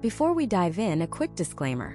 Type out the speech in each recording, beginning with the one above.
Before we dive in, a quick disclaimer.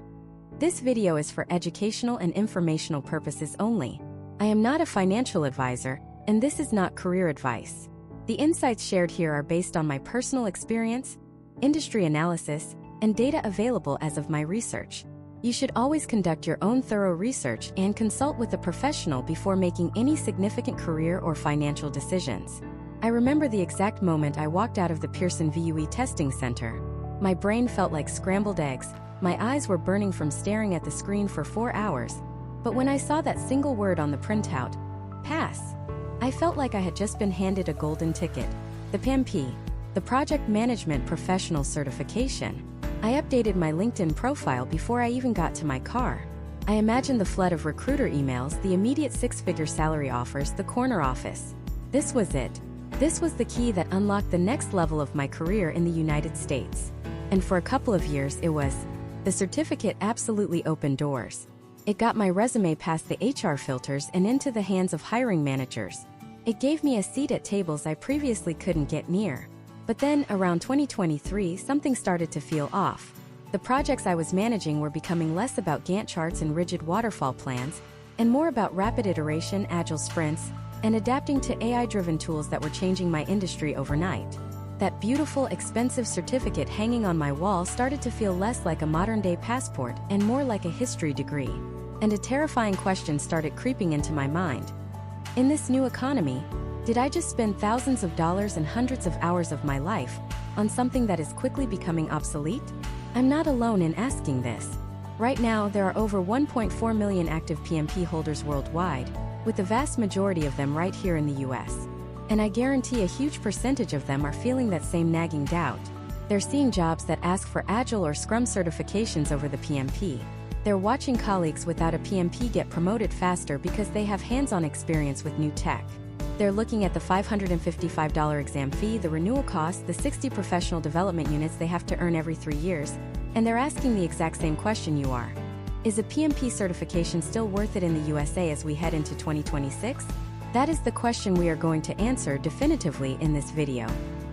This video is for educational and informational purposes only. I am not a financial advisor, and this is not career advice. The insights shared here are based on my personal experience, industry analysis, and data available as of my research. You should always conduct your own thorough research and consult with a professional before making any significant career or financial decisions. I remember the exact moment I walked out of the Pearson VUE testing center. My brain felt like scrambled eggs, my eyes were burning from staring at the screen for 4 hours. But when I saw that single word on the printout, pass, I felt like I had just been handed a golden ticket. The PMP, the Project Management Professional Certification. I updated my LinkedIn profile before I even got to my car. I imagined the flood of recruiter emails, the immediate 6-figure salary offers, the corner office. This was it. This was the key that unlocked the next level of my career in the United States. And for a couple of years it was. The certificate absolutely opened doors. It got my resume past the HR filters and into the hands of hiring managers. It gave me a seat at tables I previously couldn't get near. But then, around 2023, something started to feel off. The projects I was managing were becoming less about Gantt charts and rigid waterfall plans, and more about rapid iteration, agile sprints, and adapting to AI-driven tools that were changing my industry overnight. That beautiful, expensive certificate hanging on my wall started to feel less like a modern-day passport and more like a history degree. And a terrifying question started creeping into my mind. In this new economy, did I just spend thousands of dollars and hundreds of hours of my life on something that is quickly becoming obsolete? I'm not alone in asking this. Right now, there are over 1.4 million active PMP holders worldwide, with the vast majority of them right here in the US. And I guarantee a huge percentage of them are feeling that same nagging doubt. They're seeing jobs that ask for Agile or Scrum certifications over the PMP. They're watching colleagues without a PMP get promoted faster because they have hands-on experience with new tech. They're looking at the $555 exam fee, the renewal cost, the 60 professional development units they have to earn every 3 years, and they're asking the exact same question you are. Is a PMP certification still worth it in the USA as we head into 2026? That is the question we are going to answer definitively in this video.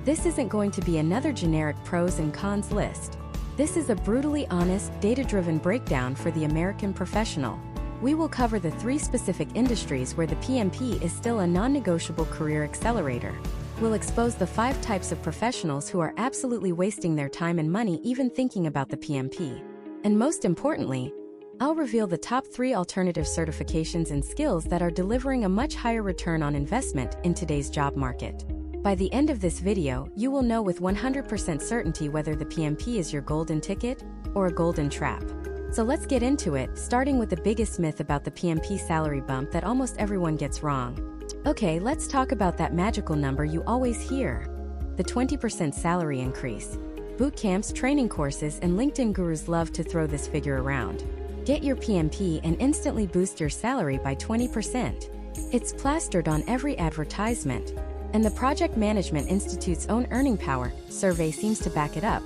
This isn't going to be another generic pros and cons list. This is a brutally honest, data-driven breakdown for the American professional. We will cover the 3 specific industries where the PMP is still a non-negotiable career accelerator. We'll expose the 5 types of professionals who are absolutely wasting their time and money even thinking about the PMP. And most importantly, I'll reveal the top 3 alternative certifications and skills that are delivering a much higher return on investment in today's job market. By the end of this video, you will know with 100% certainty whether the PMP is your golden ticket or a golden trap. So let's get into it, starting with the biggest myth about the PMP salary bump that almost everyone gets wrong. Okay, let's talk about that magical number you always hear. The 20% salary increase. Boot camps, training courses, and LinkedIn gurus love to throw this figure around. Get your PMP and instantly boost your salary by 20%. It's plastered on every advertisement. And the Project Management Institute's own earning power survey seems to back it up,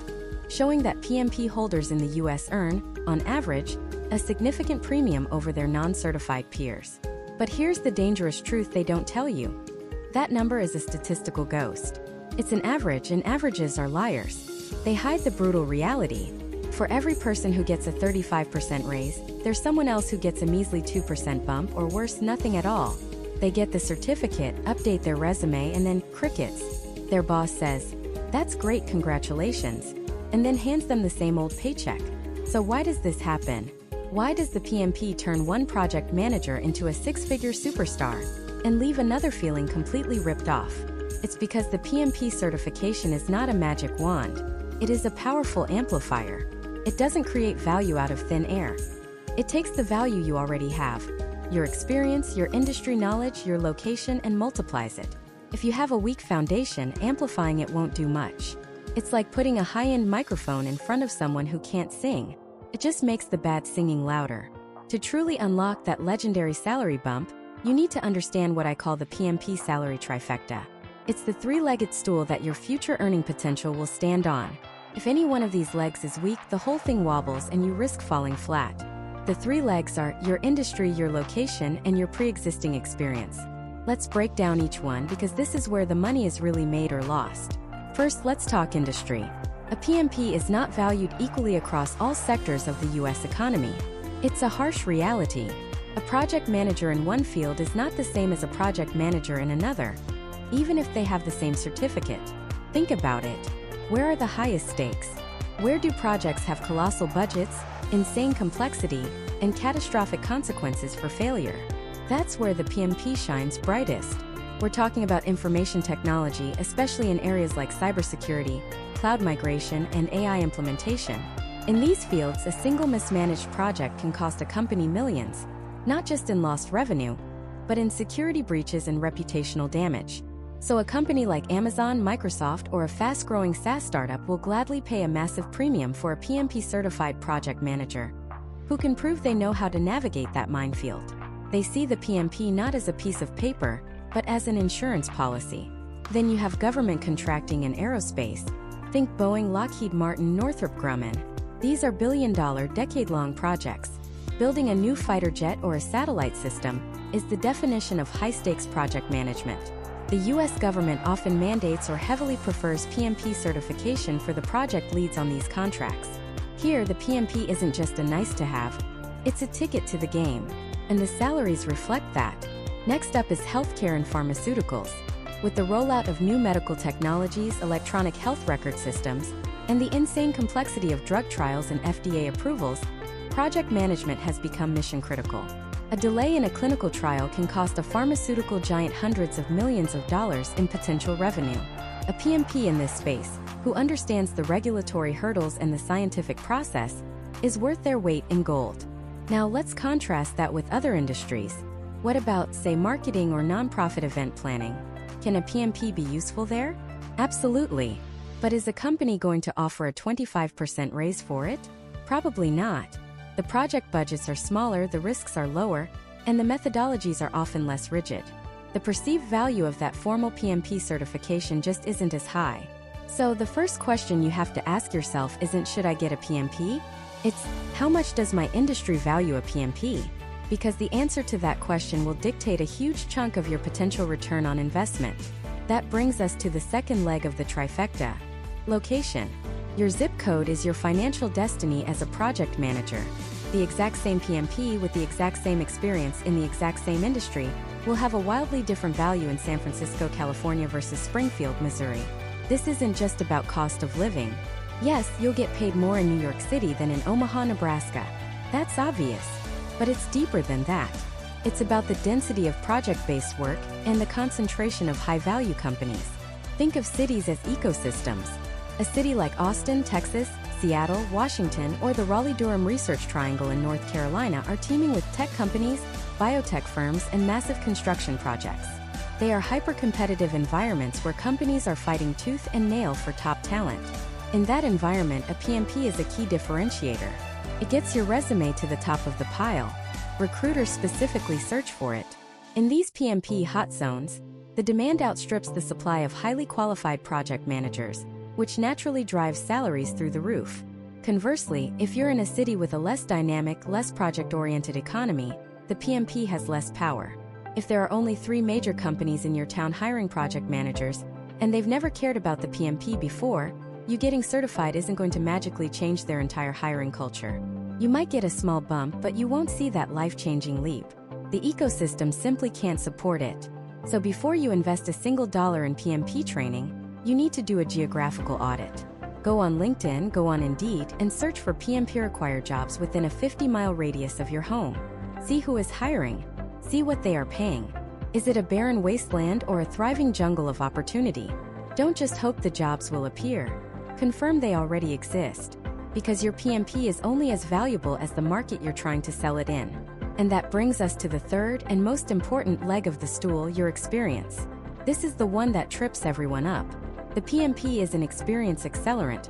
showing that PMP holders in the US earn, on average, a significant premium over their non-certified peers. But here's the dangerous truth they don't tell you. That number is a statistical ghost. It's an average, and averages are liars. They hide the brutal reality. For every person who gets a 35% raise, there's someone else who gets a measly 2% bump, or worse, nothing at all. They get the certificate, update their resume, and then crickets. Their boss says, "That's great, congratulations," and then hands them the same old paycheck. So why does this happen? Why does the PMP turn one project manager into a 6-figure superstar and leave another feeling completely ripped off? It's because the PMP certification is not a magic wand. It is a powerful amplifier. It doesn't create value out of thin air. It takes the value you already have, your experience, your industry knowledge, your location, and multiplies it. If you have a weak foundation, amplifying it won't do much. It's like putting a high-end microphone in front of someone who can't sing. It just makes the bad singing louder. To truly unlock that legendary salary bump, you need to understand what I call the PMP salary trifecta. It's the 3-legged stool that your future earning potential will stand on. If any one of these legs is weak, the whole thing wobbles and you risk falling flat. The 3 legs are your industry, your location, and your pre-existing experience. Let's break down each one because this is where the money is really made or lost. First, let's talk industry. A PMP is not valued equally across all sectors of the U.S. economy. It's a harsh reality. A project manager in one field is not the same as a project manager in another, even if they have the same certificate. Think about it. Where are the highest stakes? Where do projects have colossal budgets, insane complexity, and catastrophic consequences for failure? That's where the PMP shines brightest. We're talking about information technology, especially in areas like cybersecurity, cloud migration, and AI implementation. In these fields, a single mismanaged project can cost a company millions, not just in lost revenue, but in security breaches and reputational damage. So a company like Amazon, Microsoft, or a fast-growing SaaS startup will gladly pay a massive premium for a PMP-certified project manager who can prove they know how to navigate that minefield. They see the PMP not as a piece of paper, but as an insurance policy. Then you have government contracting in aerospace. Think Boeing, Lockheed Martin, Northrop Grumman. These are billion-dollar, decade-long projects. Building a new fighter jet or a satellite system is the definition of high-stakes project management. The U.S. government often mandates or heavily prefers PMP certification for the project leads on these contracts. Here, the PMP isn't just a nice-to-have, it's a ticket to the game, and the salaries reflect that. Next up is healthcare and pharmaceuticals. With the rollout of new medical technologies, electronic health record systems, and the insane complexity of drug trials and FDA approvals, project management has become mission-critical. A delay in a clinical trial can cost a pharmaceutical giant hundreds of millions of dollars in potential revenue. A PMP in this space, who understands the regulatory hurdles and the scientific process, is worth their weight in gold. Now let's contrast that with other industries. What about, say, marketing or nonprofit event planning? Can a PMP be useful there? Absolutely. But is a company going to offer a 25% raise for it? Probably not. The project budgets are smaller, the risks are lower, and the methodologies are often less rigid. The perceived value of that formal PMP certification just isn't as high. So the first question you have to ask yourself isn't, should I get a PMP? It's, how much does my industry value a PMP? Because the answer to that question will dictate a huge chunk of your potential return on investment. That brings us to the second leg of the trifecta: location. Your zip code is your financial destiny as a project manager. The exact same PMP with the exact same experience in the exact same industry will have a wildly different value in San Francisco, California versus Springfield, Missouri. This isn't just about cost of living. Yes, you'll get paid more in New York City than in Omaha, Nebraska. That's obvious. But it's deeper than that. It's about the density of project-based work and the concentration of high-value companies. Think of cities as ecosystems. A city like Austin, Texas, Seattle, Washington, or the Raleigh-Durham Research Triangle in North Carolina are teeming with tech companies, biotech firms, and massive construction projects. They are hyper-competitive environments where companies are fighting tooth and nail for top talent. In that environment, a PMP is a key differentiator. It gets your resume to the top of the pile. Recruiters specifically search for it. In these PMP hot zones, the demand outstrips the supply of highly qualified project managers, which naturally drives salaries through the roof. Conversely, if you're in a city with a less dynamic, less project-oriented economy, the PMP has less power. If there are only 3 major companies in your town hiring project managers, and they've never cared about the PMP before, you getting certified isn't going to magically change their entire hiring culture. You might get a small bump, but you won't see that life-changing leap. The ecosystem simply can't support it. So before you invest a single dollar in PMP training, you need to do a geographical audit. Go on LinkedIn, go on Indeed, and search for PMP-required jobs within a 50-mile radius of your home. See who is hiring. See what they are paying. Is it a barren wasteland or a thriving jungle of opportunity? Don't just hope the jobs will appear. Confirm they already exist. Because your PMP is only as valuable as the market you're trying to sell it in. And that brings us to the third and most important leg of the stool, your experience. This is the one that trips everyone up. The PMP is an experience accelerant,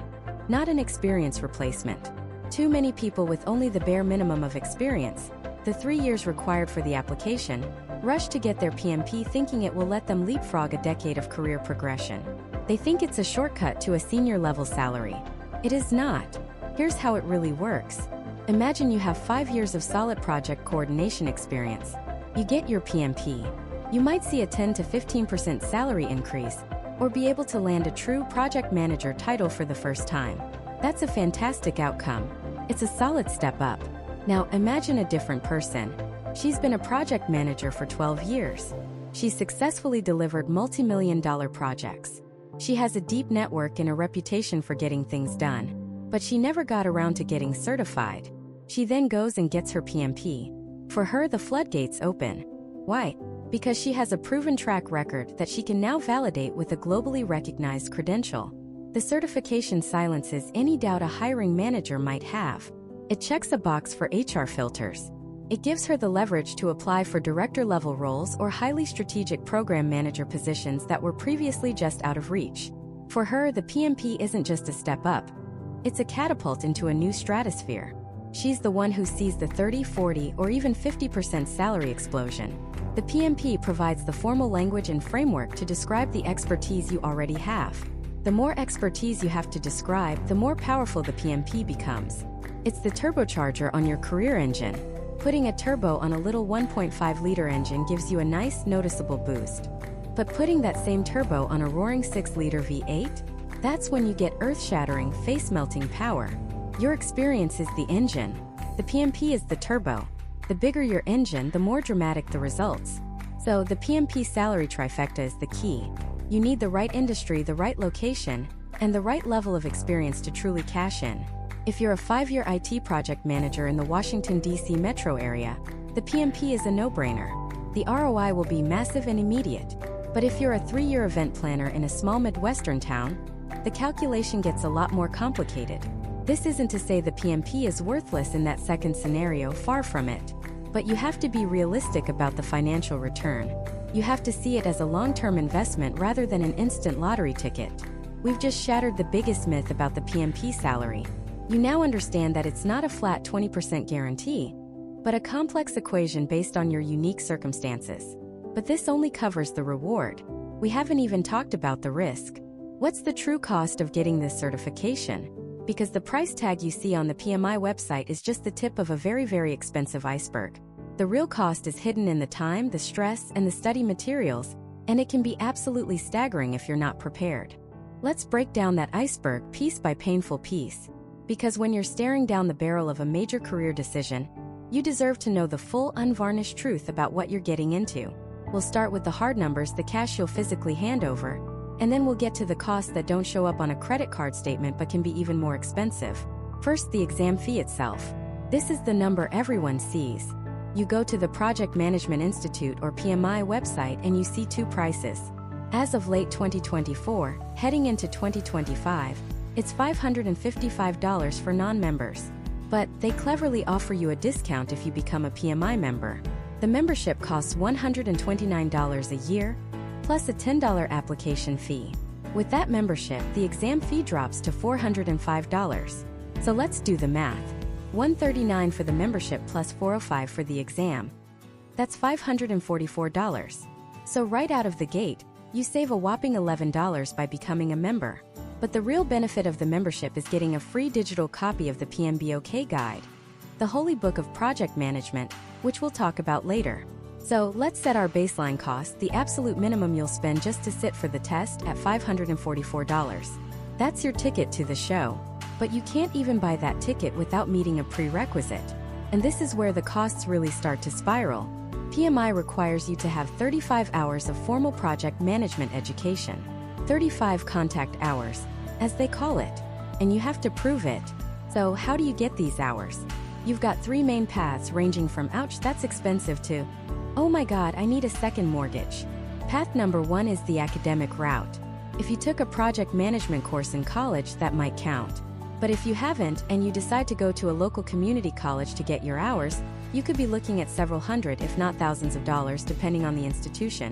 not an experience replacement. Too many people with only the bare minimum of experience, the 3 years required for the application, rush to get their PMP thinking it will let them leapfrog a decade of career progression. They think it's a shortcut to a senior-level salary. It is not. Here's how it really works. Imagine you have 5 years of solid project coordination experience. You get your PMP. You might see a 10 to 15% salary increase, or be able to land a true project manager title for the first time. That's a fantastic outcome. It's a solid step up. Now imagine a different person. She's been a project manager for 12 years. She's successfully delivered multi-million-dollar projects. She has a deep network and a reputation for getting things done. But she never got around to getting certified. She then goes and gets her PMP. For her, the floodgates open. Why? Because she has a proven track record that she can now validate with a globally recognized credential. The certification silences any doubt a hiring manager might have. It checks a box for HR filters. It gives her the leverage to apply for director-level roles or highly strategic program manager positions that were previously just out of reach. For her, the PMP isn't just a step up. It's a catapult into a new stratosphere. She's the one who sees the 30, 40, or even 50% salary explosion. The PMP provides the formal language and framework to describe the expertise you already have. The more expertise you have to describe, the more powerful the PMP becomes. It's the turbocharger on your career engine. Putting a turbo on a little 1.5-liter engine gives you a nice, noticeable boost. But putting that same turbo on a roaring 6-liter V8? That's when you get earth-shattering, face-melting power. Your experience is the engine. The PMP is the turbo. The bigger your engine, the more dramatic the results. So, the PMP salary trifecta is the key. You need the right industry, the right location, and the right level of experience to truly cash in. If you're a 5-year IT project manager in the Washington, D.C. metro area, the PMP is a no-brainer. The ROI will be massive and immediate. But if you're a 3-year event planner in a small Midwestern town, the calculation gets a lot more complicated. This isn't to say the PMP is worthless in that second scenario, far from it. But you have to be realistic about the financial return. You have to see it as a long-term investment rather than an instant lottery ticket. We've just shattered the biggest myth about the PMP salary. You now understand that it's not a flat 20% guarantee, but a complex equation based on your unique circumstances. But this only covers the reward. We haven't even talked about the risk. What's the true cost of getting this certification? Because the price tag you see on the PMI website is just the tip of a very, very expensive iceberg. The real cost is hidden in the time, the stress, and the study materials, and it can be absolutely staggering if you're not prepared. Let's break down that iceberg piece by painful piece. Because when you're staring down the barrel of a major career decision, you deserve to know the full, unvarnished truth about what you're getting into. We'll start with the hard numbers, the cash you'll physically hand over, and then we'll get to the costs that don't show up on a credit card statement but can be even more expensive. First, the exam fee itself. This is the number everyone sees. You go to the Project Management Institute or PMI website and you see two prices. As of late 2024, heading into 2025, it's $555 for non-members. But they cleverly offer you a discount if you become a PMI member. The membership costs $129 a year, plus a $10 application fee. With that membership, the exam fee drops to $405. So let's do the math. $139 for the membership plus $405 for the exam. That's $544. So right out of the gate, you save a whopping $11 by becoming a member. But the real benefit of the membership is getting a free digital copy of the PMBOK guide, the holy book of project management, which we'll talk about later. So let's set our baseline cost, the absolute minimum you'll spend just to sit for the test, at $544. That's your ticket to the show. But you can't even buy that ticket without meeting a prerequisite. And this is where the costs really start to spiral. PMI requires you to have 35 hours of formal project management education. 35 contact hours, as they call it. And you have to prove it. So how do you get these hours? You've got 3 main paths ranging from ouch, that's expensive to oh my god, I need a second mortgage. Path number 1 is the academic route. If you took a project management course in college, that might count. But if you haven't and you decide to go to a local community college to get your hours, you could be looking at several hundred if not thousands of dollars depending on the institution.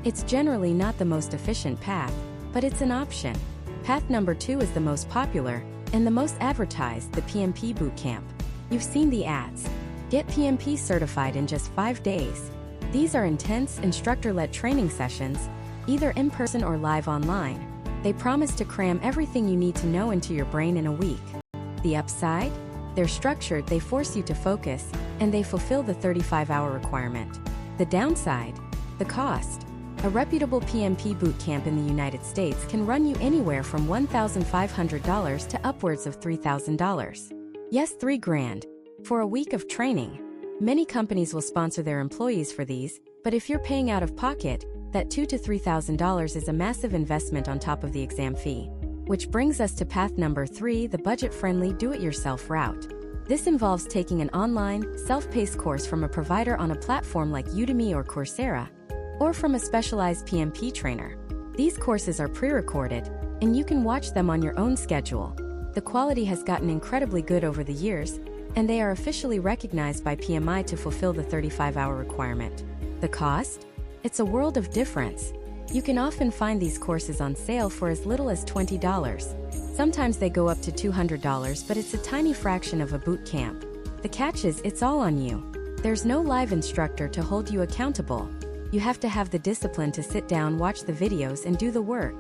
It's generally not the most efficient path, but it's an option. Path number 2 is the most popular and the most advertised, the PMP Bootcamp. You've seen the ads. Get PMP certified in just 5 days. These are intense, instructor-led training sessions, either in person or live online. They promise to cram everything you need to know into your brain in a week. The upside? They're structured, they force you to focus, and they fulfill the 35-hour requirement. The downside? The cost. A reputable PMP bootcamp in the United States can run you anywhere from $1,500 to upwards of $3,000. Yes, $3,000 for a week of training. Many companies will sponsor their employees for these, but if you're paying out of pocket, that $2,000 to $3,000 is a massive investment on top of the exam fee. Which brings us to path number 3, the budget-friendly do-it-yourself route. This involves taking an online, self-paced course from a provider on a platform like Udemy or Coursera, or from a specialized PMP trainer. These courses are pre-recorded, and you can watch them on your own schedule. The quality has gotten incredibly good over the years, and they are officially recognized by PMI to fulfill the 35-hour requirement. The cost? It's a world of difference. You can often find these courses on sale for as little as $20. Sometimes they go up to $200, but it's a tiny fraction of a boot camp. The catch is, it's all on you. There's no live instructor to hold you accountable. You have to have the discipline to sit down, watch the videos, and do the work.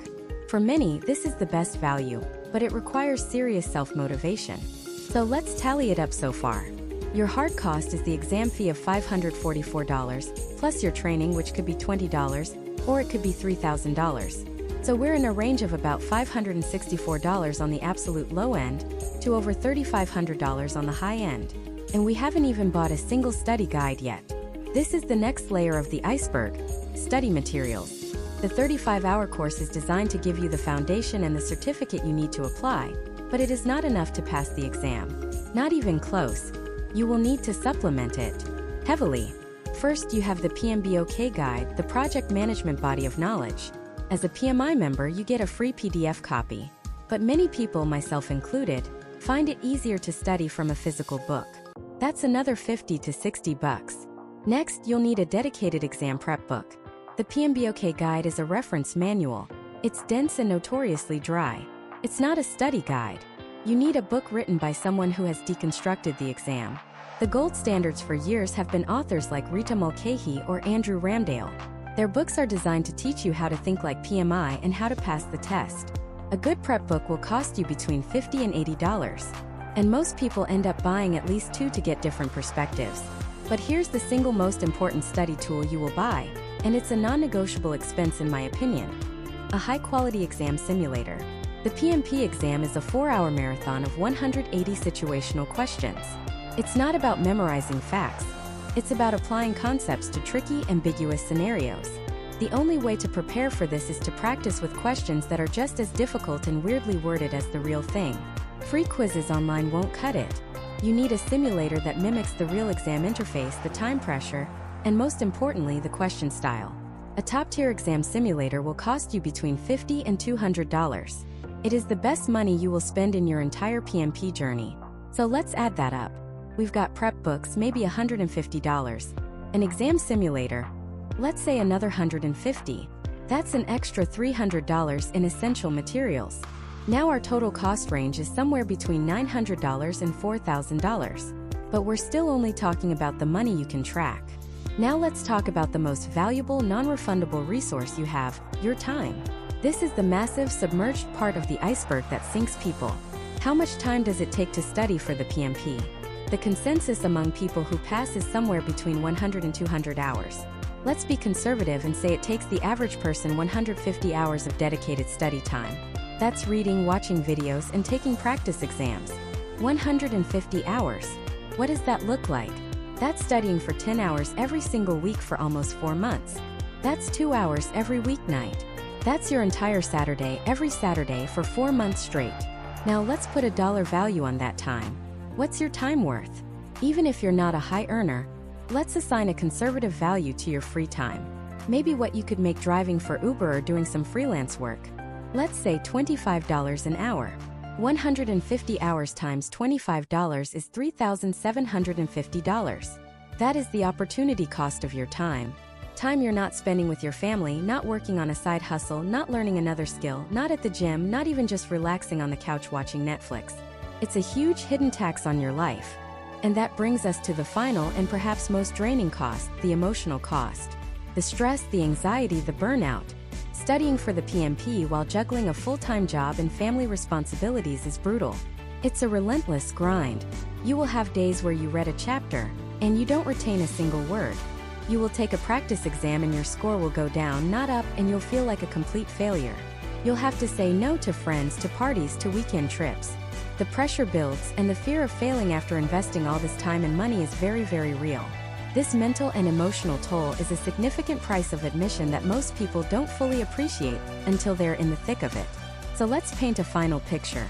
For many, this is the best value, but it requires serious self-motivation. So let's tally it up so far. Your hard cost is the exam fee of $544, plus your training, which could be $20, or it could be $3,000. So we're in a range of about $564 on the absolute low end, to over $3,500 on the high end. And we haven't even bought a single study guide yet. This is the next layer of the iceberg: study materials. The 35-hour course is designed to give you the foundation and the certificate you need to apply, but it is not enough to pass the exam. Not even close. You will need to supplement it heavily. First, you have the PMBOK guide, the project management body of knowledge. As a PMI member, you get a free PDF copy. But many people, myself included, find it easier to study from a physical book. That's another $50 to $60. Next, you'll need a dedicated exam prep book. The PMBOK guide is a reference manual. It's dense and notoriously dry. It's not a study guide. You need a book written by someone who has deconstructed the exam. The gold standards for years have been authors like Rita Mulcahy or Andrew Ramdale. Their books are designed to teach you how to think like PMI and how to pass the test. A good prep book will cost you between $50 and $80. And most people end up buying at least 2 to get different perspectives. But here's the single most important study tool you will buy, and it's a non-negotiable expense in my opinion: a high-quality exam simulator. The PMP exam is a 4-hour marathon of 180 situational questions. It's not about memorizing facts. It's about applying concepts to tricky, ambiguous scenarios. The only way to prepare for this is to practice with questions that are just as difficult and weirdly worded as the real thing. Free quizzes online won't cut it. You need a simulator that mimics the real exam interface, the time pressure, and most importantly, the question style. A top-tier exam simulator will cost you between $50 and $200. It is the best money you will spend in your entire PMP journey. So let's add that up. We've got prep books, maybe $150. An exam simulator, let's say another $150. That's an extra $300 in essential materials. Now our total cost range is somewhere between $900 and $4,000. But we're still only talking about the money you can track. Now let's talk about the most valuable, non-refundable resource you have: your time. This is the massive, submerged part of the iceberg that sinks people. How much time does it take to study for the PMP? The consensus among people who pass is somewhere between 100 and 200 hours. Let's be conservative and say it takes the average person 150 hours of dedicated study time. That's reading, watching videos, and taking practice exams. 150 hours. What does that look like? That's studying for 10 hours every single week for almost 4 months. That's 2 hours every weeknight. That's your entire Saturday every Saturday for 4 months straight. Now let's put a dollar value on that time. What's your time worth? Even if you're not a high earner, let's assign a conservative value to your free time. Maybe what you could make driving for Uber or doing some freelance work. Let's say $25 an hour. 150 hours times $25 is $3,750. That is the opportunity cost of your time. Time you're not spending with your family, not working on a side hustle, not learning another skill, not at the gym, not even just relaxing on the couch watching Netflix. It's a huge hidden tax on your life. And that brings us to the final and perhaps most draining cost: the emotional cost. The stress, the anxiety, the burnout. Studying for the PMP while juggling a full-time job and family responsibilities is brutal. It's a relentless grind. You will have days where you read a chapter, and you don't retain a single word. You will take a practice exam and your score will go down, not up, and you'll feel like a complete failure. You'll have to say no to friends, to parties, to weekend trips. The pressure builds, and the fear of failing after investing all this time and money is very, very real. This mental and emotional toll is a significant price of admission that most people don't fully appreciate until they're in the thick of it. So let's paint a final picture.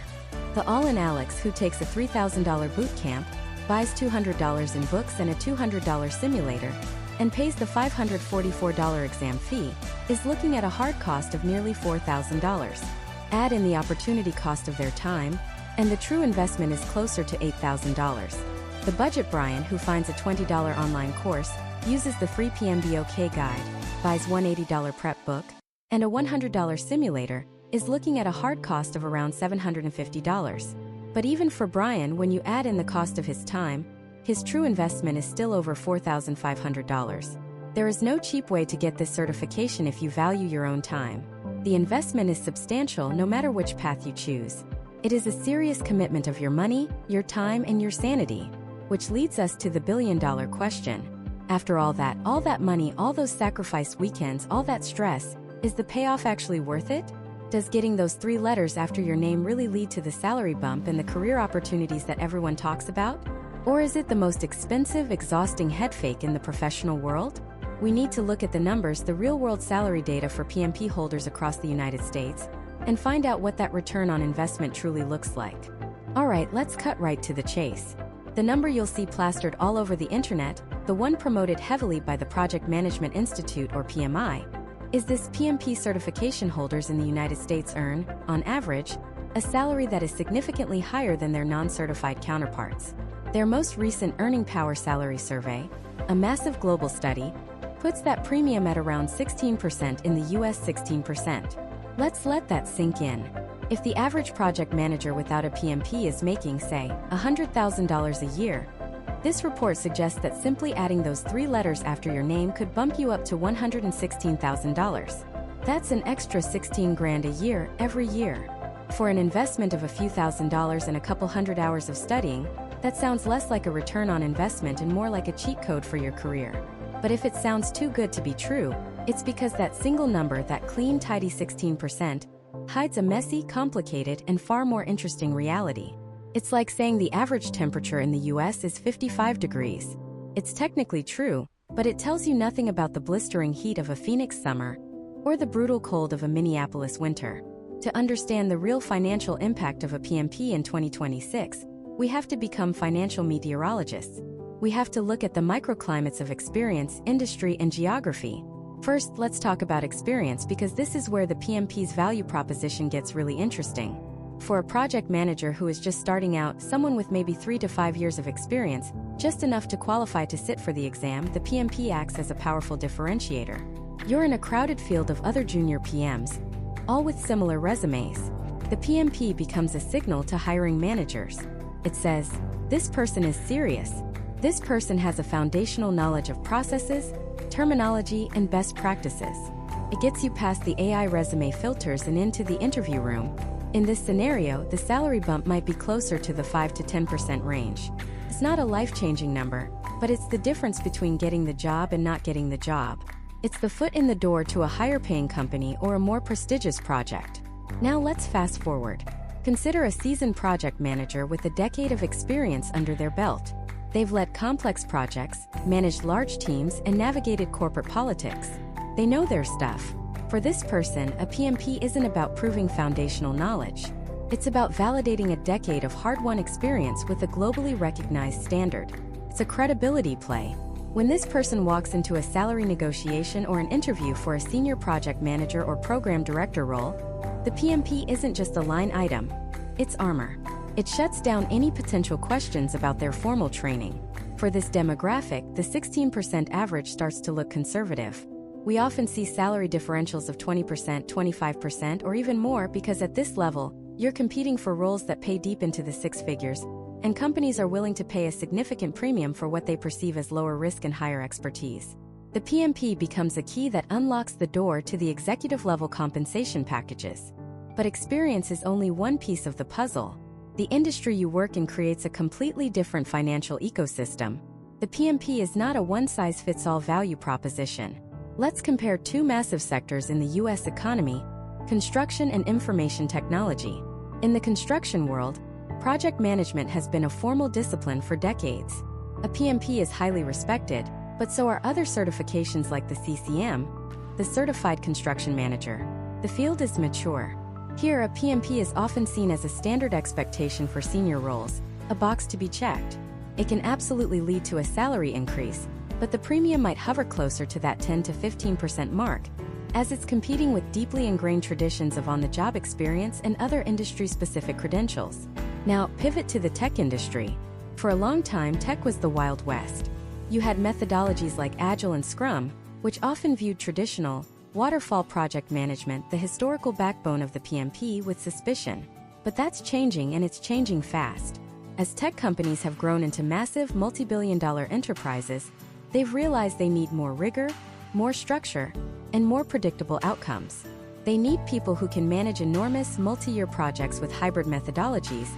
The all-in Alex who takes a $3,000 boot camp, buys $200 in books and a $200 simulator, and pays the $544 exam fee, is looking at a hard cost of nearly $4,000. Add in the opportunity cost of their time, and the true investment is closer to $8,000. The budget Brian, who finds a $20 online course, uses the free PMBOK guide, buys $180 prep book, and a $100 simulator, is looking at a hard cost of around $750. But even for Brian, when you add in the cost of his time, his true investment is still over $4,500. There is no cheap way to get this certification if you value your own time. The investment is substantial no matter which path you choose. It is a serious commitment of your money, your time, and your sanity. Which leads us to the billion-dollar question. After all that money, all those sacrificed weekends, all that stress, is the payoff actually worth it? Does getting those 3 letters after your name really lead to the salary bump and the career opportunities that everyone talks about? Or is it the most expensive, exhausting head fake in the professional world? We need to look at the numbers, the real-world salary data for PMP holders across the United States, and find out what that return on investment truly looks like. Alright, let's cut right to the chase. The number you'll see plastered all over the internet, the one promoted heavily by the Project Management Institute or PMI, is this PMP certification holders in the United States earn, on average, a salary that is significantly higher than their non-certified counterparts. Their most recent Earning Power Salary Survey, a massive global study, puts that premium at around 16% in the US. 16%. Let's let that sink in. If the average project manager without a PMP is making, say, $100,000 a year, this report suggests that simply adding those 3 letters after your name could bump you up to $116,000. That's an extra $16,000 a year, every year. For an investment of a few $1,000s and a couple hundred hours of studying, that sounds less like a return on investment and more like a cheat code for your career. But if it sounds too good to be true, it's because that single number, that clean, tidy 16%, hides a messy, complicated, and far more interesting reality. It's like saying the average temperature in the US is 55 degrees. It's technically true, but it tells you nothing about the blistering heat of a Phoenix summer or the brutal cold of a Minneapolis winter. To understand the real financial impact of a PMP in 2026, we have to become financial meteorologists. We have to look at the microclimates of experience, industry, and geography. First, let's talk about experience because this is where the PMP's value proposition gets really interesting. For a project manager who is just starting out, someone with maybe 3 to 5 years of experience, just enough to qualify to sit for the exam, the PMP acts as a powerful differentiator. You're in a crowded field of other junior PMs, all with similar resumes. The PMP becomes a signal to hiring managers. It says, this person is serious. This person has a foundational knowledge of processes, terminology, and best practices. It gets you past the AI resume filters and into the interview room. In this scenario, the salary bump might be closer to the 5 to 10% range. It's not a life-changing number, but it's the difference between getting the job and not getting the job. It's the foot in the door to a higher-paying company or a more prestigious project. Now let's fast forward. Consider a seasoned project manager with a decade of experience under their belt. They've led complex projects, managed large teams, and navigated corporate politics. They know their stuff. For this person, a PMP isn't about proving foundational knowledge. It's about validating a decade of hard-won experience with a globally recognized standard. It's a credibility play. When this person walks into a salary negotiation or an interview for a senior project manager or program director role, the PMP isn't just a line item. It's armor. It shuts down any potential questions about their formal training. For this demographic, the 16% average starts to look conservative. We often see salary differentials of 20%, 25%, or even more because at this level, you're competing for roles that pay deep into the 6 figures, and companies are willing to pay a significant premium for what they perceive as lower risk and higher expertise. The PMP becomes a key that unlocks the door to the executive-level compensation packages. But experience is only one piece of the puzzle. The industry you work in creates a completely different financial ecosystem. The PMP is not a one-size-fits-all value proposition. Let's compare two massive sectors in the U.S. economy: construction and information technology. In the construction world, project management has been a formal discipline for decades. A PMP is highly respected, but so are other certifications like the CCM, the Certified Construction Manager. The field is mature. Here, a PMP is often seen as a standard expectation for senior roles, a box to be checked. It can absolutely lead to a salary increase, but the premium might hover closer to that 10 to 15% mark, as it's competing with deeply ingrained traditions of on-the-job experience and other industry-specific credentials. Now, pivot to the tech industry. For a long time, tech was the Wild West. You had methodologies like Agile and Scrum, which often viewed traditional, waterfall project management, the historical backbone of the PMP, with suspicion. But that's changing, and it's changing fast. As tech companies have grown into massive, multi-billion-dollar enterprises, they've realized they need more rigor, more structure, and more predictable outcomes. They need people who can manage enormous, multi-year projects with hybrid methodologies,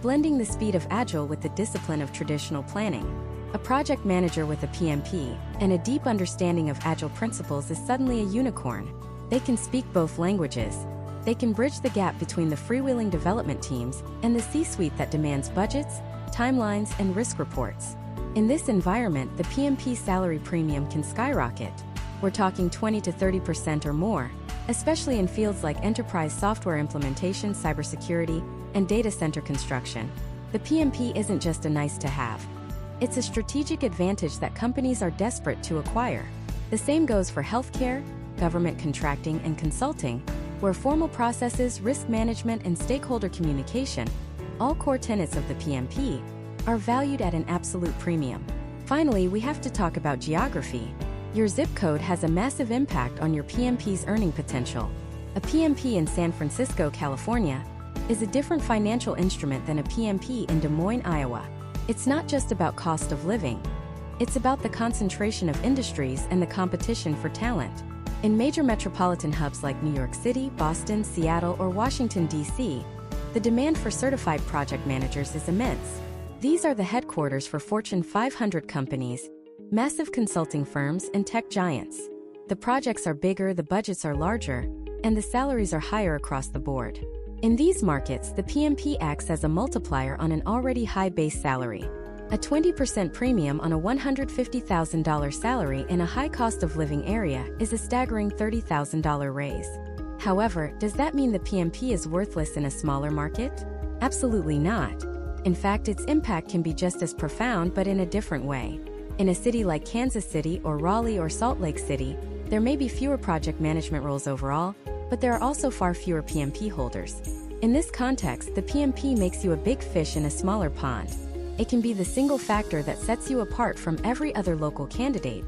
blending the speed of Agile with the discipline of traditional planning. A project manager with a PMP and a deep understanding of Agile principles is suddenly a unicorn. They can speak both languages. They can bridge the gap between the freewheeling development teams and the C-suite that demands budgets, timelines, and risk reports. In this environment, the PMP salary premium can skyrocket. We're talking 20 to 30% or more, especially in fields like enterprise software implementation, cybersecurity, and data center construction. The PMP isn't just a nice-to-have. It's a strategic advantage that companies are desperate to acquire. The same goes for healthcare, government contracting, and consulting, where formal processes, risk management, and stakeholder communication, all core tenets of the PMP, are valued at an absolute premium. Finally, we have to talk about geography. Your zip code has a massive impact on your PMP's earning potential. A PMP in San Francisco, California, is a different financial instrument than a PMP in Des Moines, Iowa. It's not just about cost of living. It's about the concentration of industries and the competition for talent. In major metropolitan hubs like New York City, Boston, Seattle, or Washington, D.C., the demand for certified project managers is immense. These are the headquarters for Fortune 500 companies, massive consulting firms, and tech giants. The projects are bigger, the budgets are larger, and the salaries are higher across the board. In these markets, the PMP acts as a multiplier on an already high base salary. A 20% premium on a $150,000 salary in a high cost of living area is a staggering $30,000 raise. However, does that mean the PMP is worthless in a smaller market? Absolutely not. In fact, its impact can be just as profound, but in a different way. In a city like Kansas City or Raleigh or Salt Lake City, there may be fewer project management roles overall, but there are also far fewer PMP holders. In this context, the PMP makes you a big fish in a smaller pond. It can be the single factor that sets you apart from every other local candidate,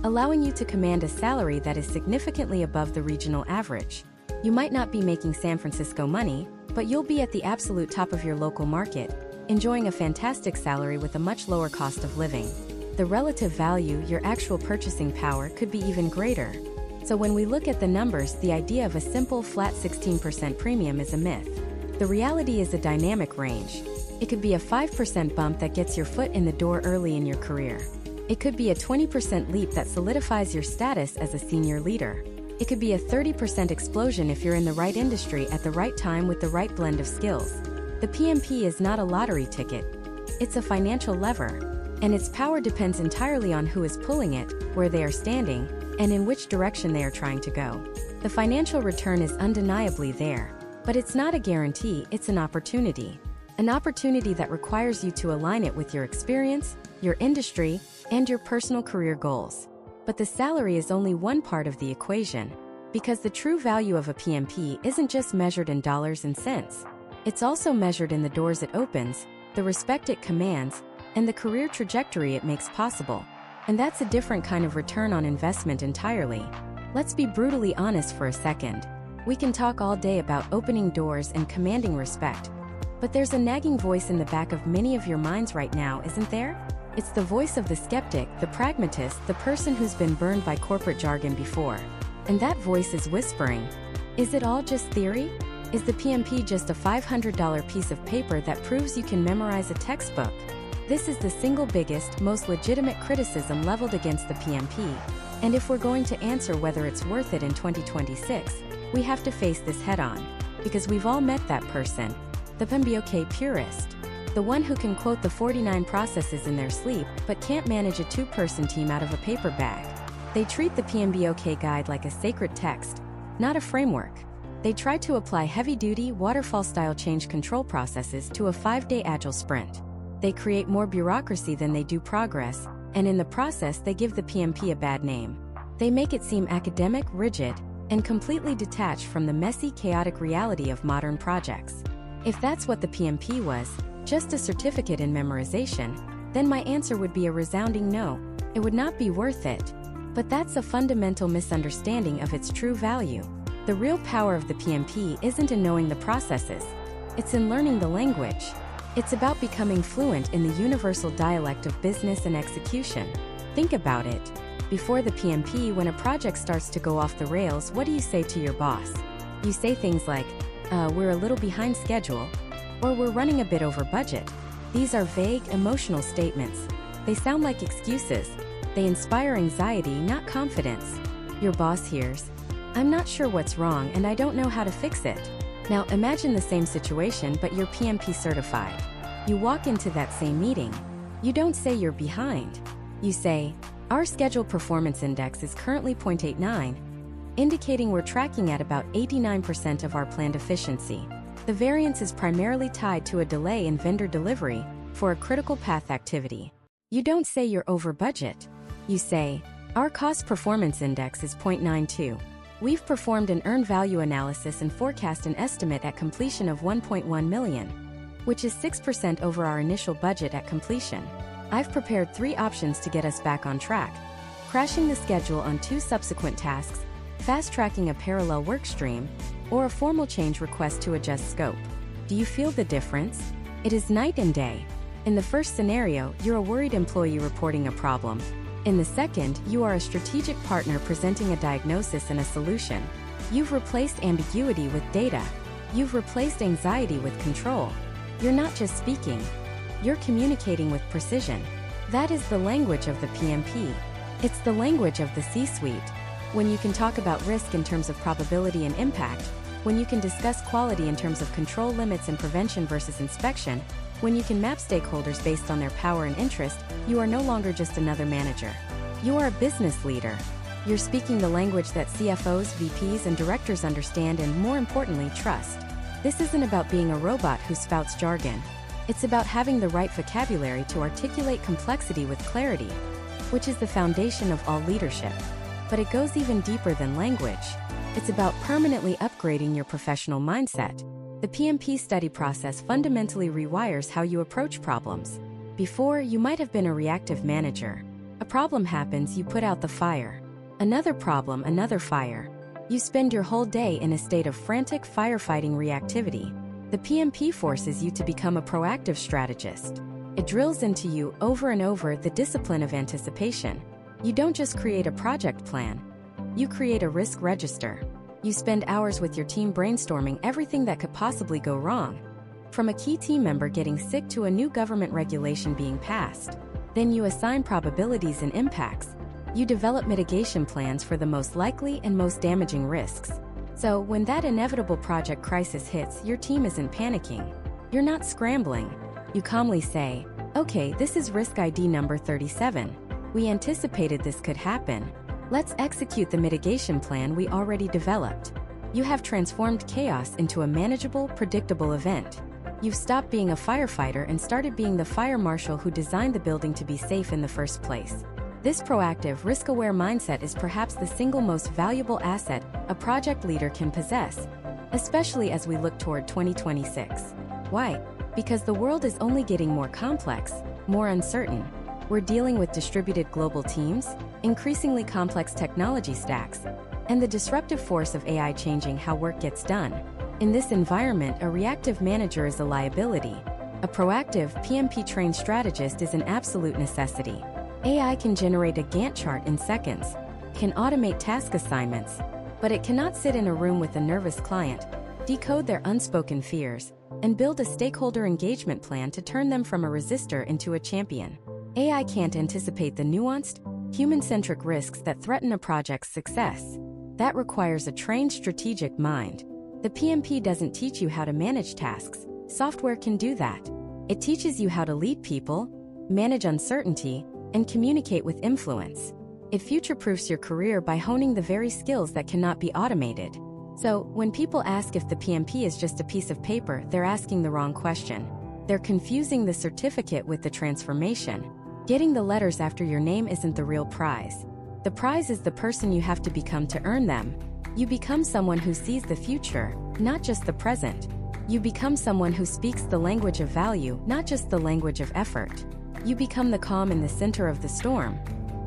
allowing you to command a salary that is significantly above the regional average. You might not be making San Francisco money, but you'll be at the absolute top of your local market, enjoying a fantastic salary with a much lower cost of living. The relative value, your actual purchasing power, could be even greater. So when we look at the numbers, the idea of a simple flat 16% premium is a myth. The reality is a dynamic range. It could be a 5% bump that gets your foot in the door early in your career. It could be a 20% leap that solidifies your status as a senior leader. It could be a 30% explosion if you're in the right industry at the right time with the right blend of skills. The PMP is not a lottery ticket. It's a financial lever, and its power depends entirely on who is pulling it, where they are standing, and in which direction they are trying to go. The financial return is undeniably there, but it's not a guarantee, it's an opportunity. An opportunity that requires you to align it with your experience, your industry, and your personal career goals. But the salary is only one part of the equation, because the true value of a PMP isn't just measured in dollars and cents. It's also measured in the doors it opens, the respect it commands, and the career trajectory it makes possible. And that's a different kind of return on investment entirely. Let's be brutally honest for a second. We can talk all day about opening doors and commanding respect, but there's a nagging voice in the back of many of your minds right now, isn't there? It's the voice of the skeptic, the pragmatist, the person who's been burned by corporate jargon before. And that voice is whispering, is it all just theory? Is the PMP just a $500 piece of paper that proves you can memorize a textbook? This is the single biggest, most legitimate criticism leveled against the PMP, and if we're going to answer whether it's worth it in 2026, we have to face this head-on, because we've all met that person, the PMBOK purist, the one who can quote the 49 processes in their sleep but can't manage a two-person team out of a paper bag. They treat the PMBOK guide like a sacred text, not a framework. They try to apply heavy-duty, waterfall-style change control processes to a 5-day Agile sprint. They create more bureaucracy than they do progress, and in the process they give the PMP a bad name. They make it seem academic, rigid, and completely detached from the messy, chaotic reality of modern projects. If that's what the PMP was, just a certificate in memorization, then my answer would be a resounding no. It would not be worth it. But that's a fundamental misunderstanding of its true value. The real power of the PMP isn't in knowing the processes. It's in learning the language. It's about becoming fluent in the universal dialect of business and execution. Think about it. Before the PMP, when a project starts to go off the rails, what do you say to your boss? You say things like, we're a little behind schedule, or we're running a bit over budget. These are vague, emotional statements. They sound like excuses. They inspire anxiety, not confidence. Your boss hears, I'm not sure what's wrong and I don't know how to fix it. Now imagine the same situation, but you're PMP certified. You walk into that same meeting. You don't say you're behind. You say, our schedule performance index is currently 0.89, indicating we're tracking at about 89% of our planned efficiency. The variance is primarily tied to a delay in vendor delivery for a critical path activity. You don't say you're over budget. You say, our cost performance index is 0.92. We've performed an earned value analysis and forecast an estimate at completion of 1.1 million, which is 6% over our initial budget at completion. I've prepared 3 options to get us back on track: crashing the schedule on 2 subsequent tasks, fast-tracking a parallel work stream, or a formal change request to adjust scope. Do you feel the difference? It is night and day. In the first scenario, you're a worried employee reporting a problem. In the second, you are a strategic partner presenting a diagnosis and a solution. You've replaced ambiguity with data. You've replaced anxiety with control. You're not just speaking. You're communicating with precision. That is the language of the PMP. It's the language of the C-suite. When you can talk about risk in terms of probability and impact, when you can discuss quality in terms of control limits and prevention versus inspection, when you can map stakeholders based on their power and interest, you are no longer just another manager. You are a business leader. You're speaking the language that CFOs, VPs, and directors understand and, more importantly, trust. This isn't about being a robot who spouts jargon. It's about having the right vocabulary to articulate complexity with clarity, which is the foundation of all leadership. But it goes even deeper than language. It's about permanently upgrading your professional mindset. The PMP study process fundamentally rewires how you approach problems. Before, you might have been a reactive manager. A problem happens, you put out the fire. Another problem, another fire. You spend your whole day in a state of frantic firefighting reactivity. The PMP forces you to become a proactive strategist. It drills into you over and over the discipline of anticipation. You don't just create a project plan. You create a risk register. You spend hours with your team brainstorming everything that could possibly go wrong. From a key team member getting sick to a new government regulation being passed. Then you assign probabilities and impacts. You develop mitigation plans for the most likely and most damaging risks. So, when that inevitable project crisis hits, your team isn't panicking. You're not scrambling. You calmly say, okay, this is risk ID number 37. We anticipated this could happen. Let's execute the mitigation plan we already developed. You have transformed chaos into a manageable, predictable event. You've stopped being a firefighter and started being the fire marshal who designed the building to be safe in the first place. This proactive, risk-aware mindset is perhaps the single most valuable asset a project leader can possess, especially as we look toward 2026. Why? Because the world is only getting more complex, more uncertain. We're dealing with distributed global teams, increasingly complex technology stacks, and the disruptive force of AI changing how work gets done. In this environment, a reactive manager is a liability. A proactive, PMP-trained strategist is an absolute necessity. AI can generate a Gantt chart in seconds, can automate task assignments, but it cannot sit in a room with a nervous client, decode their unspoken fears, and build a stakeholder engagement plan to turn them from a resistor into a champion. AI can't anticipate the nuanced, human-centric risks that threaten a project's success. That requires a trained strategic mind. The PMP doesn't teach you how to manage tasks. Software can do that. It teaches you how to lead people, manage uncertainty, and communicate with influence. It future-proofs your career by honing the very skills that cannot be automated. So, when people ask if the PMP is just a piece of paper, they're asking the wrong question. They're confusing the certificate with the transformation. Getting the letters after your name isn't the real prize. The prize is the person you have to become to earn them. You become someone who sees the future, not just the present. You become someone who speaks the language of value, not just the language of effort. You become the calm in the center of the storm,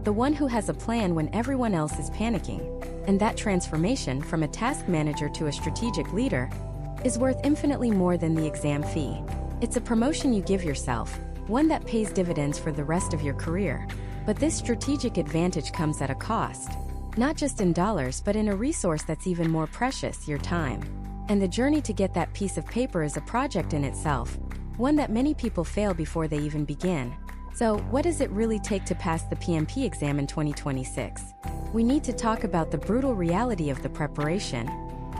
the one who has a plan when everyone else is panicking. And that transformation from a task manager to a strategic leader is worth infinitely more than the exam fee. It's a promotion you give yourself, one that pays dividends for the rest of your career. But this strategic advantage comes at a cost, not just in dollars but in a resource that's even more precious, your time. And the journey to get that piece of paper is a project in itself, one that many people fail before they even begin. So, what does it really take to pass the PMP exam in 2026? We need to talk about the brutal reality of the preparation.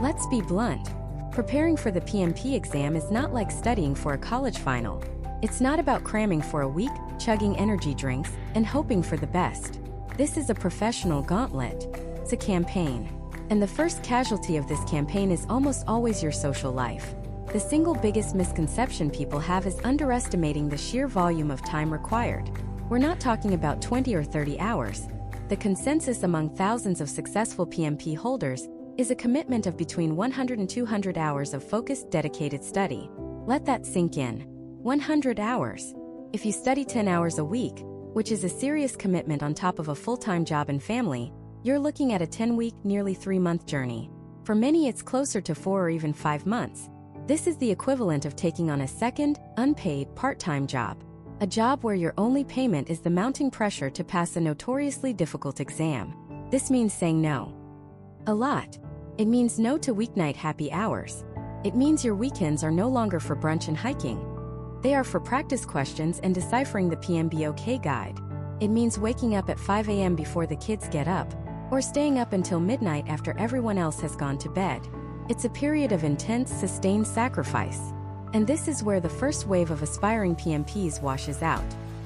Let's be blunt. Preparing for the PMP exam is not like studying for a college final. It's not about cramming for a week, chugging energy drinks, and hoping for the best. This is a professional gauntlet. It's a campaign. And the first casualty of this campaign is almost always your social life. The single biggest misconception people have is underestimating the sheer volume of time required. We're not talking about 20 or 30 hours. The consensus among thousands of successful PMP holders is a commitment of between 100 and 200 hours of focused, dedicated study. Let that sink in. 100 hours. If you study 10 hours a week, which is a serious commitment on top of a full-time job and family, you're looking at a 10-week, nearly 3-month journey. For many, it's closer to 4 or even 5 months. This is the equivalent of taking on a second, unpaid, part-time job. A job where your only payment is the mounting pressure to pass a notoriously difficult exam. This means saying no. A lot. It means no to weeknight happy hours. It means your weekends are no longer for brunch and hiking. They are for practice questions and deciphering the PMBOK guide. It means waking up at 5 a.m. before the kids get up, or staying up until midnight after everyone else has gone to bed. It's a period of intense, sustained sacrifice. And this is where the first wave of aspiring PMPs washes out.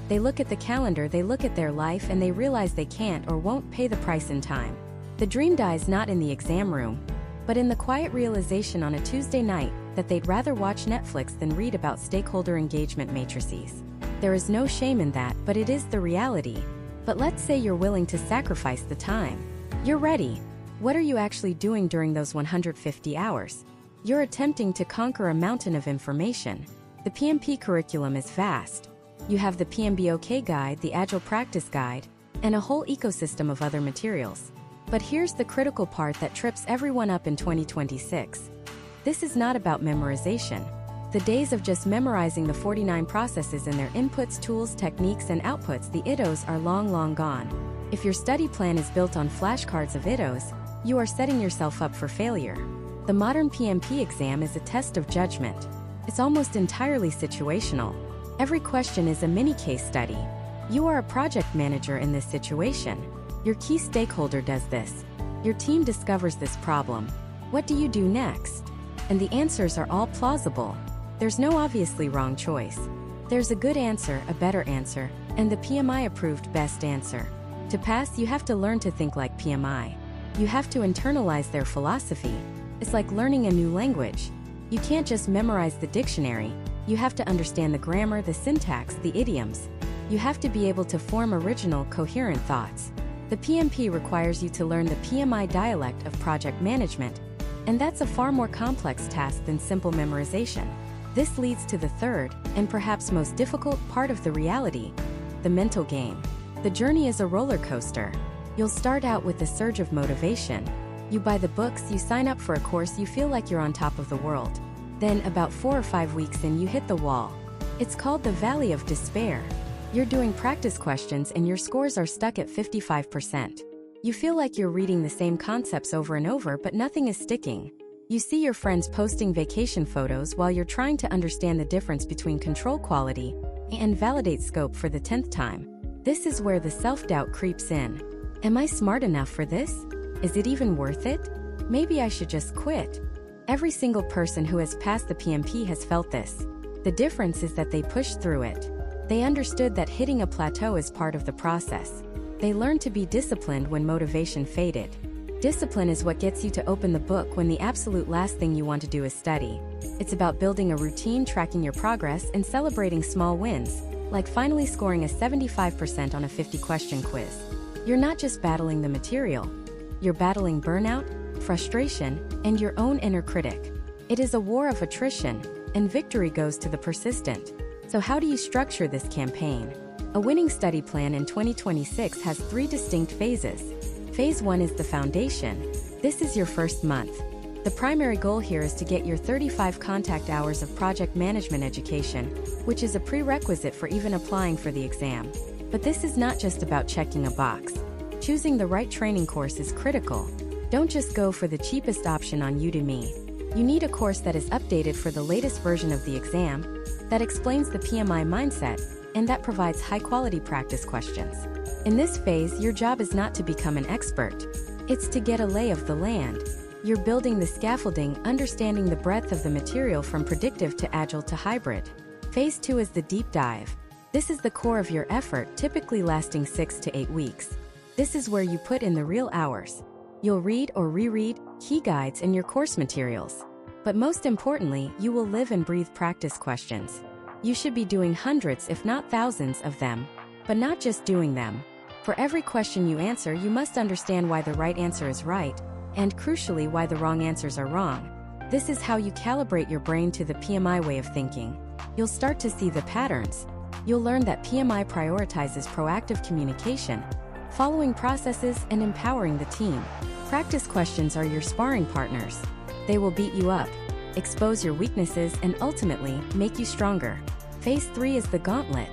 They look at the calendar, they look at their life, and they realize they can't or won't pay the price in time. The dream dies not in the exam room, but in the quiet realization on a Tuesday night that they'd rather watch Netflix than read about stakeholder engagement matrices. There is no shame in that, but it is the reality. But let's say you're willing to sacrifice the time. You're ready. What are you actually doing during those 150 hours? You're attempting to conquer a mountain of information. The PMP curriculum is vast. You have the PMBOK guide, the Agile practice guide, and a whole ecosystem of other materials. But here's the critical part that trips everyone up in 2026. This is not about memorization. The days of just memorizing the 49 processes and their inputs, tools, techniques, and outputs, the ITOs, are long, long gone. If your study plan is built on flashcards of ITOs, you are setting yourself up for failure. The modern PMP exam is a test of judgment. It's almost entirely situational. Every question is a mini case study. You are a project manager in this situation. Your key stakeholder does this. Your team discovers this problem. What do you do next? And the answers are all plausible. There's no obviously wrong choice. There's a good answer, a better answer, and the PMI-approved best answer. To pass, you have to learn to think like PMI. You have to internalize their philosophy. It's like learning a new language. You can't just memorize the dictionary. You have to understand the grammar, the syntax, the idioms. You have to be able to form original, coherent thoughts. The PMP requires you to learn the PMI dialect of project management, and that's a far more complex task than simple memorization. This leads to the third, and perhaps most difficult part of the reality, the mental game. The journey is a roller coaster. You'll start out with a surge of motivation. You buy the books, you sign up for a course, you feel like you're on top of the world. Then, about 4 or 5 weeks in, you hit the wall. It's called the Valley of Despair. You're doing practice questions and your scores are stuck at 55%. You feel like you're reading the same concepts over and over, but nothing is sticking. You see your friends posting vacation photos while you're trying to understand the difference between control quality and validate scope for the 10th time. This is where the self-doubt creeps in. Am I smart enough for this? Is it even worth it? Maybe I should just quit. Every single person who has passed the PMP has felt this. The difference is that they pushed through it. They understood that hitting a plateau is part of the process. They learned to be disciplined when motivation faded. Discipline is what gets you to open the book when the absolute last thing you want to do is study. It's about building a routine, tracking your progress, and celebrating small wins, like finally scoring a 75% on a 50-question quiz. You're not just battling the material. You're battling burnout, frustration, and your own inner critic. It is a war of attrition, and victory goes to the persistent. So how do you structure this campaign? A winning study plan in 2026 has 3 distinct phases. Phase 1 is the foundation. This is your first month. The primary goal here is to get your 35 contact hours of project management education, which is a prerequisite for even applying for the exam. But this is not just about checking a box. Choosing the right training course is critical. Don't just go for the cheapest option on Udemy. You need a course that is updated for the latest version of the exam, that explains the PMI mindset, and that provides high-quality practice questions. In this phase, your job is not to become an expert. It's to get a lay of the land. You're building the scaffolding, understanding the breadth of the material from predictive to agile to hybrid. Phase 2 is the deep dive. This is the core of your effort, typically lasting 6 to 8 weeks. This is where you put in the real hours. You'll read or reread key guides and your course materials. But most importantly, you will live and breathe practice questions. You should be doing hundreds if not thousands of them, but not just doing them. For every question you answer, you must understand why the right answer is right, and crucially why the wrong answers are wrong. This is how you calibrate your brain to the PMI way of thinking. You'll start to see the patterns. You'll learn that PMI prioritizes proactive communication, following processes, and empowering the team. Practice questions are your sparring partners. They will beat you up, expose your weaknesses, and ultimately make you stronger. Phase 3 is the gauntlet.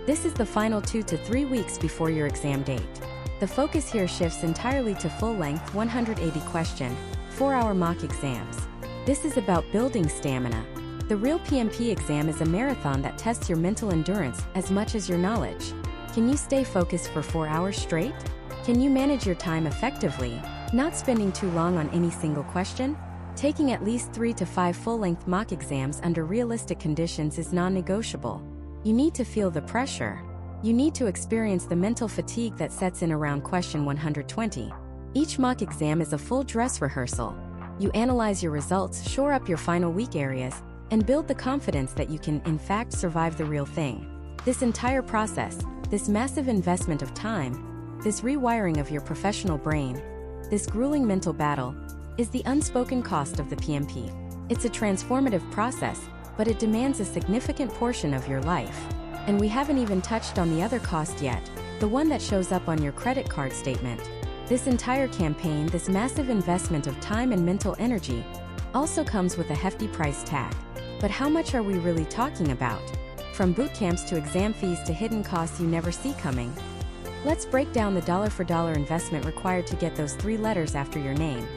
This is the final 2 to 3 weeks before your exam date. The focus here shifts entirely to full-length 180-question, 4-hour mock exams. This is about building stamina. The real PMP exam is a marathon that tests your mental endurance as much as your knowledge. Can you stay focused for 4 hours straight? Can you manage your time effectively, not spending too long on any single question? Taking at least 3 to 5 full-length mock exams under realistic conditions is non-negotiable. You need to feel the pressure. You need to experience the mental fatigue that sets in around question 120. Each mock exam is a full dress rehearsal. You analyze your results, shore up your final weak areas, and build the confidence that you can, in fact, survive the real thing. This entire process, this massive investment of time, this rewiring of your professional brain, this grueling mental battle, is the unspoken cost of the PMP. It's a transformative process, but it demands a significant portion of your life. And we haven't even touched on the other cost yet, the one that shows up on your credit card statement. This entire campaign, this massive investment of time and mental energy, also comes with a hefty price tag. But how much are we really talking about? From boot camps to exam fees to hidden costs you never see coming. Let's break down the dollar-for-dollar investment required to get those 3 letters after your name.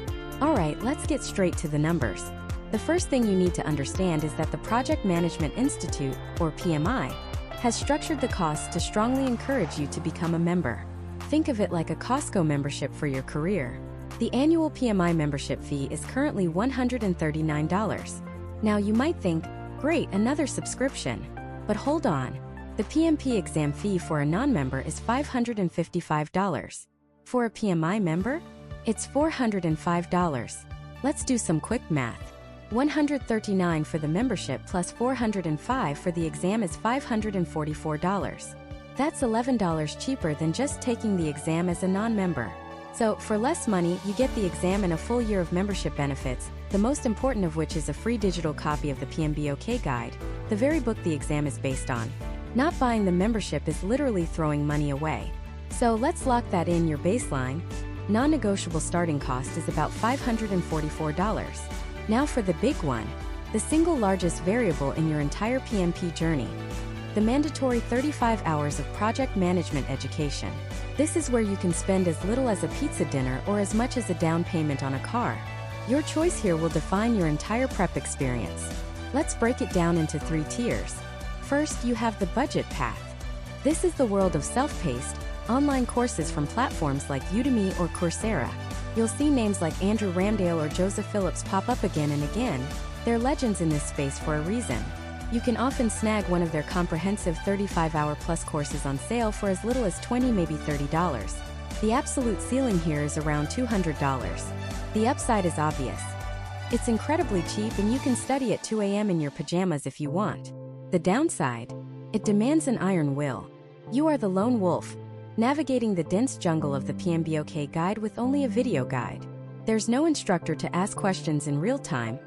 Alright, let's get straight to the numbers. The first thing you need to understand is that the Project Management Institute, or PMI, has structured the costs to strongly encourage you to become a member. Think of it like a Costco membership for your career. The annual PMI membership fee is currently $139. Now you might think, great, another subscription. But hold on. The PMP exam fee for a non-member is $555. For a PMI member, it's $405. Let's do some quick math. $139 for the membership plus $405 for the exam is $544. That's $11 cheaper than just taking the exam as a non-member. So, for less money, you get the exam and a full year of membership benefits, the most important of which is a free digital copy of the PMBOK guide, the very book the exam is based on. Not buying the membership is literally throwing money away. So let's lock that in. Your baseline, non-negotiable starting cost is about $544. Now for the big one, the single largest variable in your entire PMP journey. The mandatory 35 hours of project management education. This is where you can spend as little as a pizza dinner or as much as a down payment on a car. Your choice here will define your entire prep experience. Let's break it down into 3 tiers. First, you have the budget path. This is the world of self-paced, online courses from platforms like Udemy or Coursera. You'll see names like Andrew Ramdale or Joseph Phillips pop up again and again. They're legends in this space for a reason. You can often snag one of their comprehensive 35-hour-plus courses on sale for as little as $20, maybe $30. The absolute ceiling here is around $200. The upside is obvious. It's incredibly cheap and you can study at 2 a.m. in your pajamas if you want. The downside? It demands an iron will. You are the lone wolf, navigating the dense jungle of the PMBOK guide with only a video guide. There's no instructor to ask questions in real time,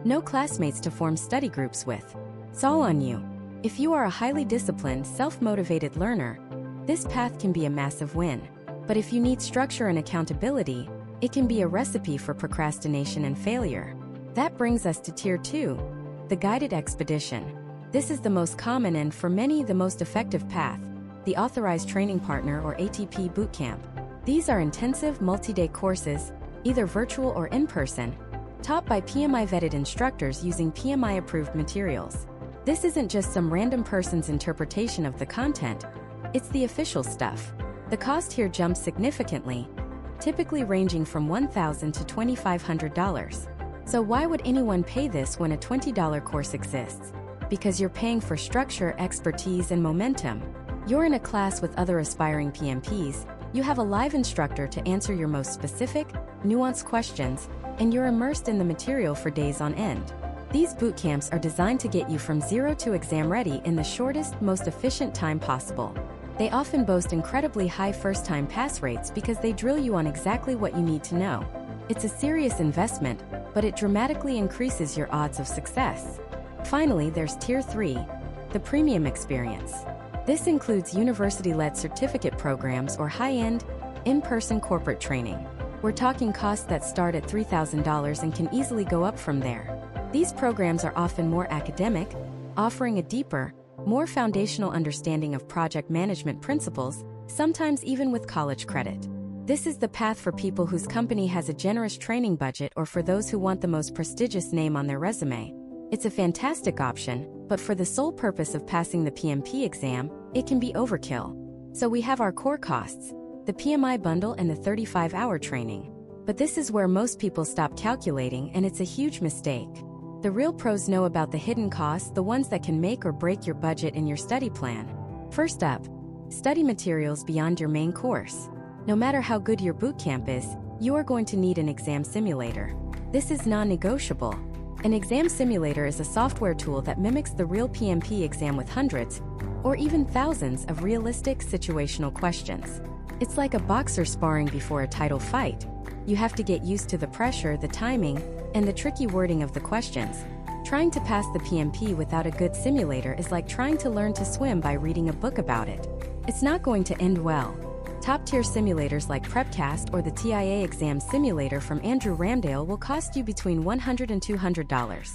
no classmates to form study groups with. It's all on you. If you are a highly disciplined, self-motivated learner, this path can be a massive win. But if you need structure and accountability, it can be a recipe for procrastination and failure. That brings us to Tier 2, the guided expedition. This is the most common and, for many, the most effective path, the Authorized Training Partner or ATP Bootcamp. These are intensive, multi-day courses, either virtual or in-person, taught by PMI-vetted instructors using PMI-approved materials. This isn't just some random person's interpretation of the content, it's the official stuff. The cost here jumps significantly, typically ranging from $1,000 to $2,500. So why would anyone pay this when a $20 course exists? Because you're paying for structure, expertise, and momentum. You're in a class with other aspiring PMPs, you have a live instructor to answer your most specific, nuanced questions, and you're immersed in the material for days on end. These boot camps are designed to get you from zero to exam ready in the shortest, most efficient time possible. They often boast incredibly high first-time pass rates because they drill you on exactly what you need to know. It's a serious investment, but it dramatically increases your odds of success. Finally, there's Tier 3, the premium experience. This includes university-led certificate programs or high-end, in-person corporate training. We're talking costs that start at $3,000 and can easily go up from there. These programs are often more academic, offering a deeper, more foundational understanding of project management principles, sometimes even with college credit. This is the path for people whose company has a generous training budget or for those who want the most prestigious name on their resume. It's a fantastic option, but for the sole purpose of passing the PMP exam, it can be overkill. So we have our core costs, the PMI bundle and the 35-hour training. But this is where most people stop calculating, and it's a huge mistake. The real pros know about the hidden costs, the ones that can make or break your budget and your study plan. First up, study materials beyond your main course. No matter how good your bootcamp is, you are going to need an exam simulator. This is non-negotiable. An exam simulator is a software tool that mimics the real PMP exam with hundreds, or even thousands of realistic situational questions. It's like a boxer sparring before a title fight. You have to get used to the pressure, the timing, and the tricky wording of the questions. Trying to pass the PMP without a good simulator is like trying to learn to swim by reading a book about it. It's not going to end well. Top-tier simulators like Prepcast or the TIA exam simulator from Andrew Ramdale will cost you between $100 and $200.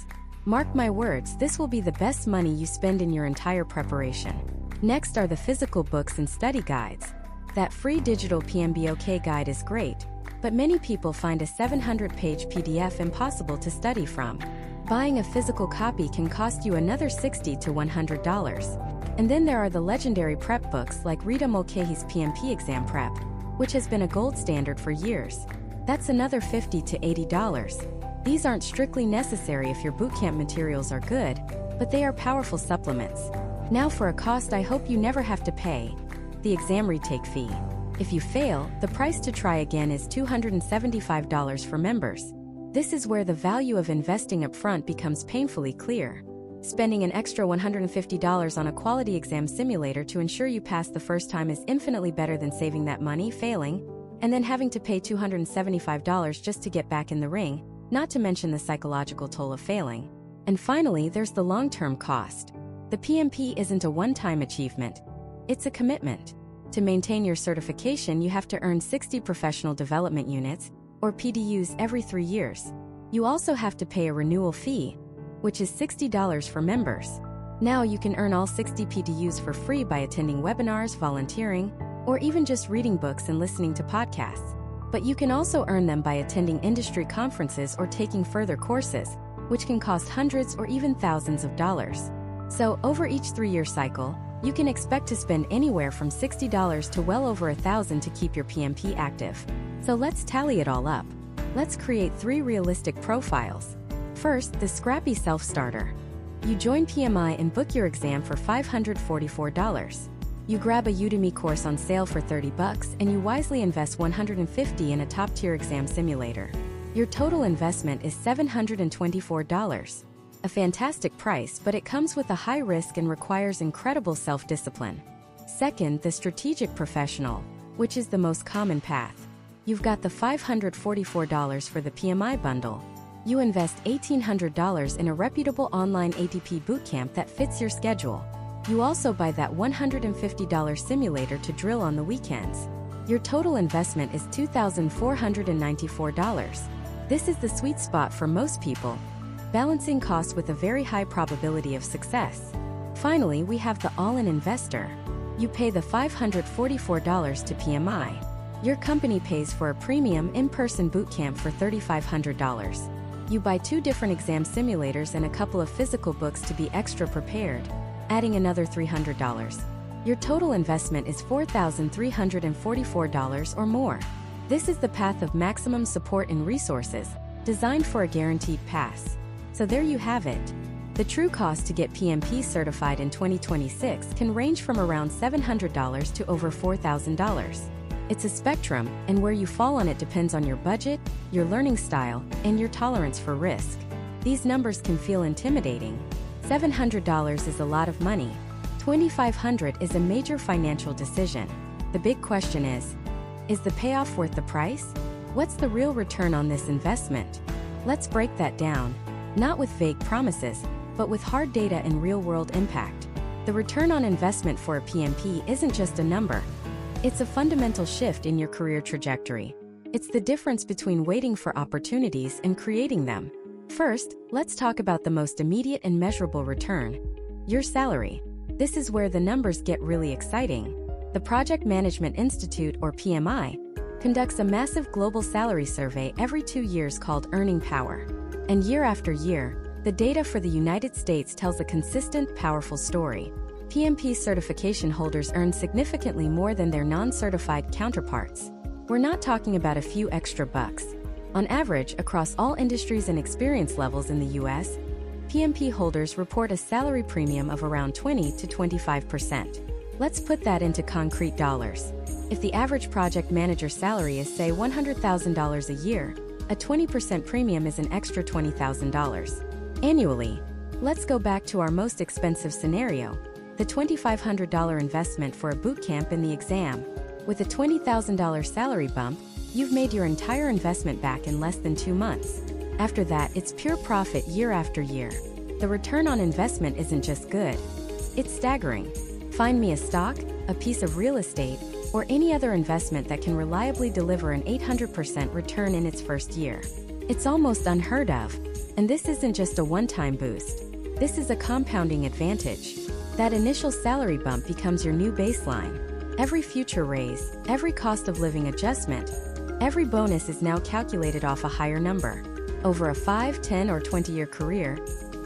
Mark my words, this will be the best money you spend in your entire preparation. Next are the physical books and study guides. That free digital PMBOK guide is great, but many people find a 700-page PDF impossible to study from. Buying a physical copy can cost you another $60 to $100. And then there are the legendary prep books like Rita Mulcahy's PMP Exam Prep, which has been a gold standard for years. That's another $50 to $80. These aren't strictly necessary if your bootcamp materials are good, but they are powerful supplements. Now for a cost I hope you never have to pay, the exam retake fee. If you fail, the price to try again is $275 for members. This is where the value of investing upfront becomes painfully clear. Spending an extra $150 on a quality exam simulator to ensure you pass the first time is infinitely better than saving that money, failing, and then having to pay $275 just to get back in the ring, not to mention the psychological toll of failing. And finally, there's the long-term cost. The PMP isn't a one-time achievement. It's a commitment. To maintain your certification, you have to earn 60 professional development units, or PDUs, every 3 years. You also have to pay a renewal fee, which is $60 for members. Now you can earn all 60 PDUs for free by attending webinars, volunteering, or even just reading books and listening to podcasts. But you can also earn them by attending industry conferences or taking further courses, which can cost hundreds or even thousands of dollars. So, over each 3-year cycle, you can expect to spend anywhere from $60 to well over $1,000 to keep your PMP active. So let's tally it all up. Let's create 3 realistic profiles. First, the scrappy self-starter. You join PMI and book your exam for $544. You grab a Udemy course on sale for $30 and you wisely invest $150 in a top-tier exam simulator. Your total investment is $724. A fantastic price, but it comes with a high risk and requires incredible self-discipline. Second, the strategic professional, which is the most common path. You've got the $544 for the PMI bundle. You invest $1,800 in a reputable online ATP bootcamp that fits your schedule. You also buy that $150 simulator to drill on the weekends. Your total investment is $2,494. This is the sweet spot for most people, balancing costs with a very high probability of success. Finally, we have the all-in investor. You pay the $544 to PMI. Your company pays for a premium in-person bootcamp for $3,500. You buy 2 different exam simulators and a couple of physical books to be extra prepared, adding another $300. Your total investment is $4,344 or more. This is the path of maximum support and resources, designed for a guaranteed pass. So there you have it. The true cost to get PMP certified in 2026 can range from around $700 to over $4,000. It's a spectrum, and where you fall on it depends on your budget, your learning style, and your tolerance for risk. These numbers can feel intimidating. $700 is a lot of money. $2,500 is a major financial decision. The big question is the payoff worth the price? What's the real return on this investment? Let's break that down. Not with vague promises, but with hard data and real-world impact. The return on investment for a PMP isn't just a number. It's a fundamental shift in your career trajectory. It's the difference between waiting for opportunities and creating them. First, let's talk about the most immediate and measurable return: your salary. This is where the numbers get really exciting. The Project Management Institute, or PMI, conducts a massive global salary survey every 2 years called Earning Power. And year after year, the data for the United States tells a consistent, powerful story. PMP certification holders earn significantly more than their non-certified counterparts. We're not talking about a few extra bucks. On average, across all industries and experience levels in the US, PMP holders report a salary premium of around 20 to 25%. Let's put that into concrete dollars. If the average project manager salary is, say, $100,000 a year, a 20% premium is an extra $20,000 annually. Let's go back to our most expensive scenario, the $2,500 investment for a bootcamp in the exam. With a $20,000 salary bump, you've made your entire investment back in less than 2 months. After that, it's pure profit year after year. The return on investment isn't just good, it's staggering. Find me a stock, a piece of real estate, or any other investment that can reliably deliver an 800% return in its first year. It's almost unheard of. And this isn't just a one-time boost. This is a compounding advantage. That initial salary bump becomes your new baseline. Every future raise, every cost of living adjustment, every bonus is now calculated off a higher number. Over a 5, 10, or 20-year career,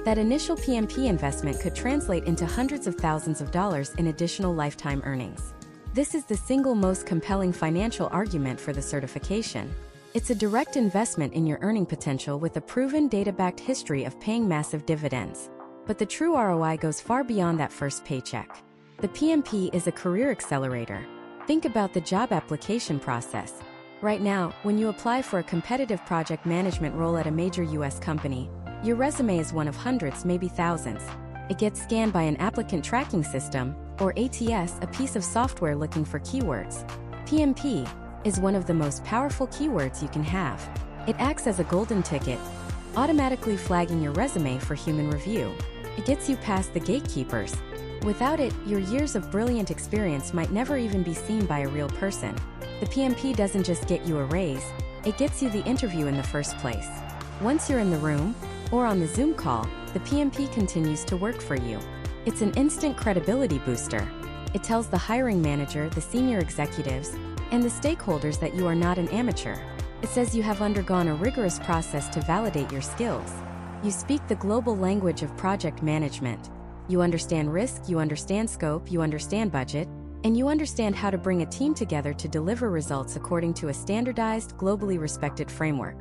that initial PMP investment could translate into hundreds of thousands of dollars in additional lifetime earnings. This is the single most compelling financial argument for the certification. It's a direct investment in your earning potential with a proven data-backed history of paying massive dividends. But the true ROI goes far beyond that first paycheck. The PMP is a career accelerator. Think about the job application process. Right now, when you apply for a competitive project management role at a major US company, your resume is one of hundreds, maybe thousands. It gets scanned by an applicant tracking system, or ATS, a piece of software looking for keywords. PMP is one of the most powerful keywords you can have. It acts as a golden ticket, automatically flagging your resume for human review. It gets you past the gatekeepers. Without it, your years of brilliant experience might never even be seen by a real person. The PMP doesn't just get you a raise, it gets you the interview in the first place. Once you're in the room, or on the Zoom call, the PMP continues to work for you. It's an instant credibility booster. It tells the hiring manager, the senior executives, and the stakeholders that you are not an amateur. It says you have undergone a rigorous process to validate your skills. You speak the global language of project management. You understand risk, you understand scope, you understand budget, and you understand how to bring a team together to deliver results according to a standardized, globally respected framework.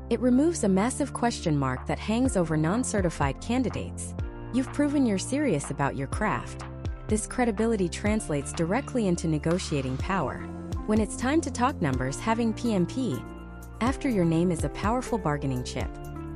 It removes a massive question mark that hangs over non-certified candidates. You've proven you're serious about your craft. This credibility translates directly into negotiating power. When it's time to talk numbers, having PMP after your name is a powerful bargaining chip.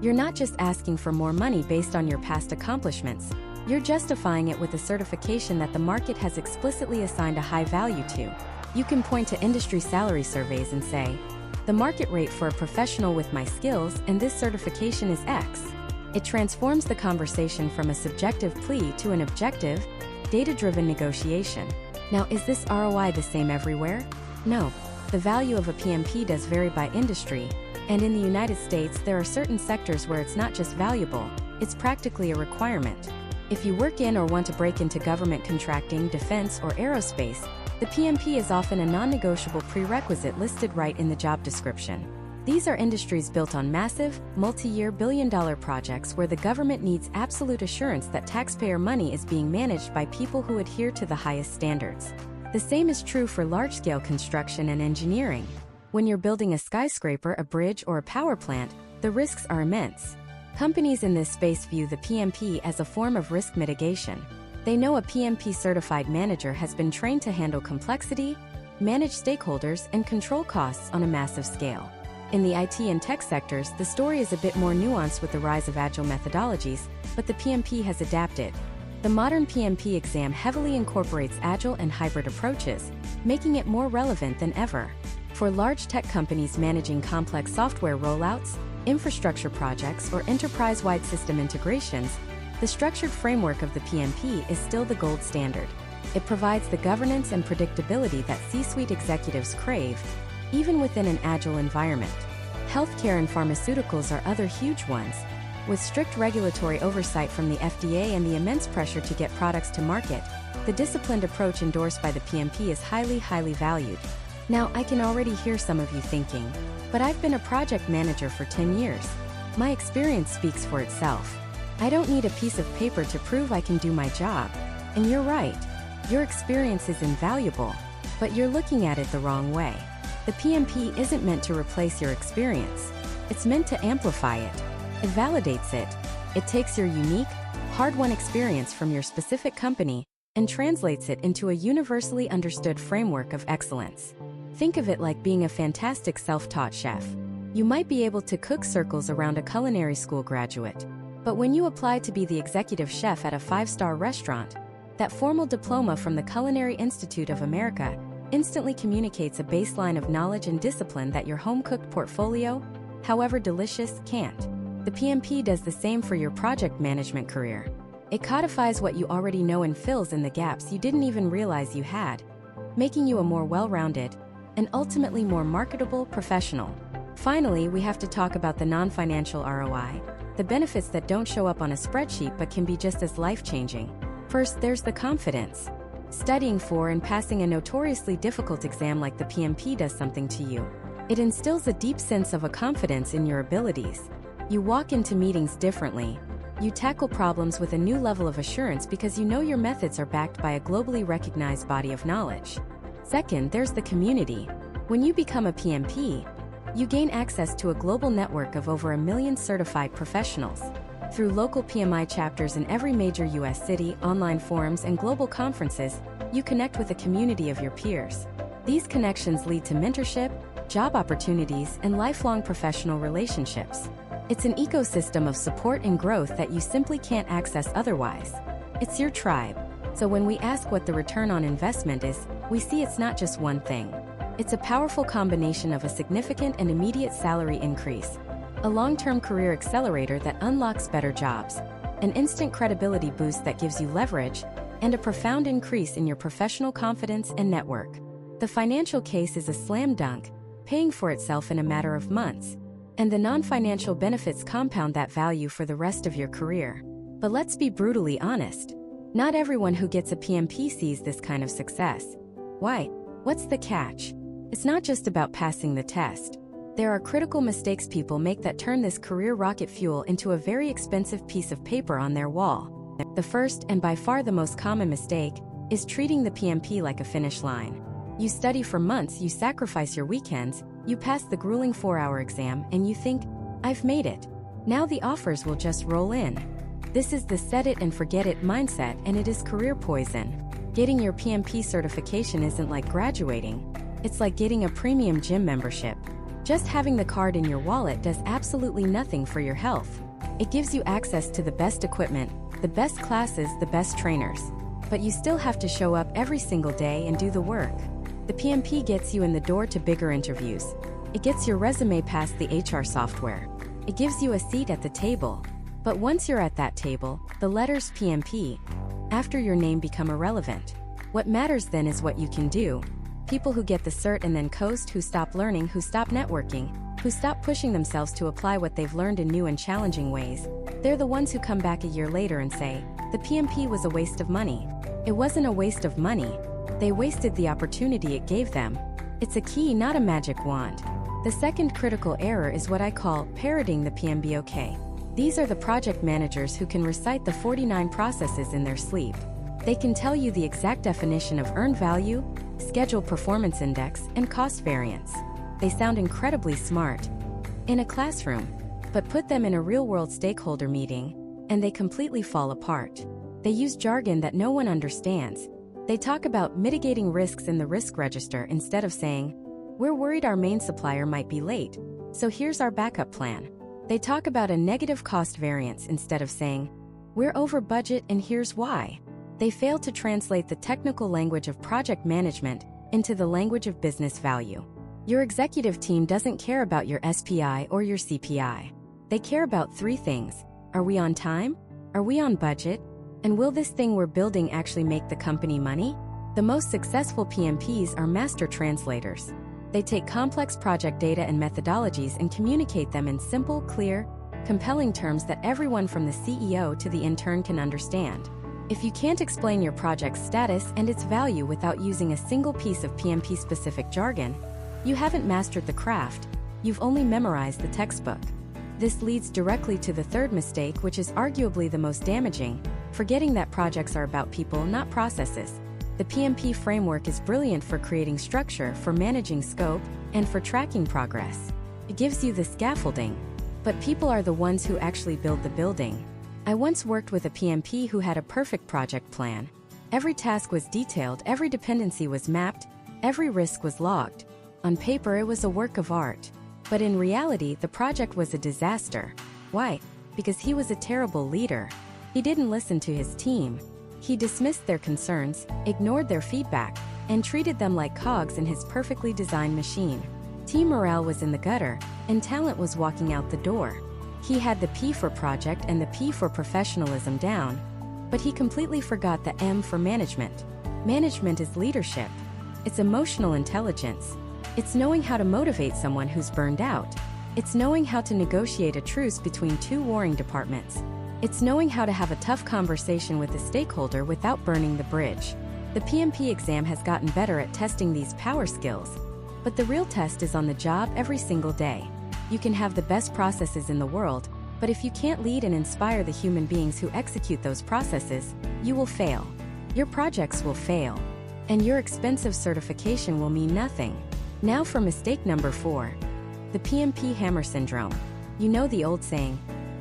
You're not just asking for more money based on your past accomplishments. You're justifying it with a certification that the market has explicitly assigned a high value to. You can point to industry salary surveys and say, the market rate for a professional with my skills and this certification is X. It transforms the conversation from a subjective plea to an objective, data-driven negotiation. Now, is this ROI the same everywhere? No. The value of a PMP does vary by industry, and in the United States there are certain sectors where it's not just valuable, it's practically a requirement. If you work in or want to break into government contracting, defense, or aerospace, the PMP is often a non-negotiable prerequisite listed right in the job description. These are industries built on massive, multi-year billion-dollar projects where the government needs absolute assurance that taxpayer money is being managed by people who adhere to the highest standards. The same is true for large-scale construction and engineering. When you're building a skyscraper, a bridge, or a power plant, the risks are immense. Companies in this space view the PMP as a form of risk mitigation. They know a PMP-certified manager has been trained to handle complexity, manage stakeholders, and control costs on a massive scale. In the IT and tech sectors, the story is a bit more nuanced with the rise of Agile methodologies, but the PMP has adapted. The modern PMP exam heavily incorporates Agile and hybrid approaches, making it more relevant than ever. For large tech companies managing complex software rollouts, infrastructure projects, or enterprise-wide system integrations, the structured framework of the PMP is still the gold standard. It provides the governance and predictability that C-suite executives crave, even within an Agile environment. Healthcare and pharmaceuticals are other huge ones. With strict regulatory oversight from the FDA and the immense pressure to get products to market, the disciplined approach endorsed by the PMP is highly valued. Now, I can already hear some of you thinking, but I've been a project manager for 10 years. My experience speaks for itself. I don't need a piece of paper to prove I can do my job. And you're right. Your experience is invaluable, but you're looking at it the wrong way. The PMP isn't meant to replace your experience. It's meant to amplify it. It validates it. It takes your unique, hard-won experience from your specific company and translates it into a universally understood framework of excellence. Think of it like being a fantastic self-taught chef. You might be able to cook circles around a culinary school graduate, but when you apply to be the executive chef at a 5-star restaurant, that formal diploma from the Culinary Institute of America instantly communicates a baseline of knowledge and discipline that your home-cooked portfolio, however delicious, can't. The PMP does the same for your project management career. It codifies what you already know and fills in the gaps you didn't even realize you had, making you a more well-rounded and ultimately more marketable professional. Finally, we have to talk about the non-financial ROI, the benefits that don't show up on a spreadsheet but can be just as life-changing. First, there's the confidence. Studying for and passing a notoriously difficult exam like the PMP does something to you. It instills a deep sense of a confidence in your abilities. You walk into meetings differently. You tackle problems with a new level of assurance because you know your methods are backed by a globally recognized body of knowledge. Second, there's the community. When you become a PMP, you gain access to a global network of over 1 million certified professionals. Through local PMI chapters in every major U.S. city, online forums, and global conferences, you connect with a community of your peers. These connections lead to mentorship, job opportunities, and lifelong professional relationships. It's an ecosystem of support and growth that you simply can't access otherwise. It's your tribe. So when we ask what the return on investment is, we see it's not just one thing. It's a powerful combination of a significant and immediate salary increase, a long-term career accelerator that unlocks better jobs, an instant credibility boost that gives you leverage, and a profound increase in your professional confidence and network. The financial case is a slam dunk, paying for itself in a matter of months, and the non-financial benefits compound that value for the rest of your career. But let's be brutally honest. Not everyone who gets a PMP sees this kind of success. Why? What's the catch? It's not just about passing the test. There are critical mistakes people make that turn this career rocket fuel into a very expensive piece of paper on their wall. The first, and by far the most common mistake, is treating the PMP like a finish line. You study for months, you sacrifice your weekends, you pass the grueling 4-hour exam, and you think, I've made it. Now the offers will just roll in. This is the set it and forget it mindset, and it is career poison. Getting your PMP certification isn't like graduating. It's like getting a premium gym membership. Just having the card in your wallet does absolutely nothing for your health. It gives you access to the best equipment, the best classes, the best trainers. But you still have to show up every single day and do the work. The PMP gets you in the door to bigger interviews. It gets your resume past the HR software. It gives you a seat at the table. But once you're at that table, the letters PMP, after your name, become irrelevant. What matters then is what you can do. People who get the cert and then coast, who stop learning, who stop networking, who stop pushing themselves to apply what they've learned in new and challenging ways, they're the ones who come back a year later and say, the PMP was a waste of money. It wasn't a waste of money. They wasted the opportunity it gave them. It's a key, not a magic wand. The second critical error is what I call parroting the PMBOK. These are the project managers who can recite the 49 processes in their sleep. They can tell you the exact definition of earned value, schedule performance index, and cost variance. They sound incredibly smart in a classroom, but put them in a real-world stakeholder meeting, and they completely fall apart. They use jargon that no one understands. They talk about mitigating risks in the risk register instead of saying, we're worried our main supplier might be late, so here's our backup plan. They talk about a negative cost variance instead of saying, we're over budget and here's why. They fail to translate the technical language of project management into the language of business value. Your executive team doesn't care about your SPI or your CPI. They care about 3 things. Are we on time? Are we on budget? And will this thing we're building actually make the company money? The most successful PMPs are master translators. They take complex project data and methodologies and communicate them in simple, clear, compelling terms that everyone from the CEO to the intern can understand. If you can't explain your project's status and its value without using a single piece of PMP-specific jargon, you haven't mastered the craft, you've only memorized the textbook. This leads directly to the third mistake, which is arguably the most damaging, forgetting that projects are about people, not processes. The PMP framework is brilliant for creating structure, for managing scope, and for tracking progress. It gives you the scaffolding, but people are the ones who actually build the building. I once worked with a PMP who had a perfect project plan. Every task was detailed, every dependency was mapped, every risk was logged. On paper, it was a work of art. But in reality, the project was a disaster. Why? Because he was a terrible leader. He didn't listen to his team. He dismissed their concerns, ignored their feedback, and treated them like cogs in his perfectly designed machine. Team morale was in the gutter, and talent was walking out the door. He had the P for project and the P for professionalism down, but he completely forgot the M for management. Management is leadership. It's emotional intelligence. It's knowing how to motivate someone who's burned out. It's knowing how to negotiate a truce between 2 warring departments. It's knowing how to have a tough conversation with a stakeholder without burning the bridge. The PMP exam has gotten better at testing these power skills, but the real test is on the job every single day. You can have the best processes in the world, but if you can't lead and inspire the human beings who execute those processes, you will fail. Your projects will fail, and your expensive certification will mean nothing. Now for mistake number 4. The PMP hammer syndrome. You know the old saying,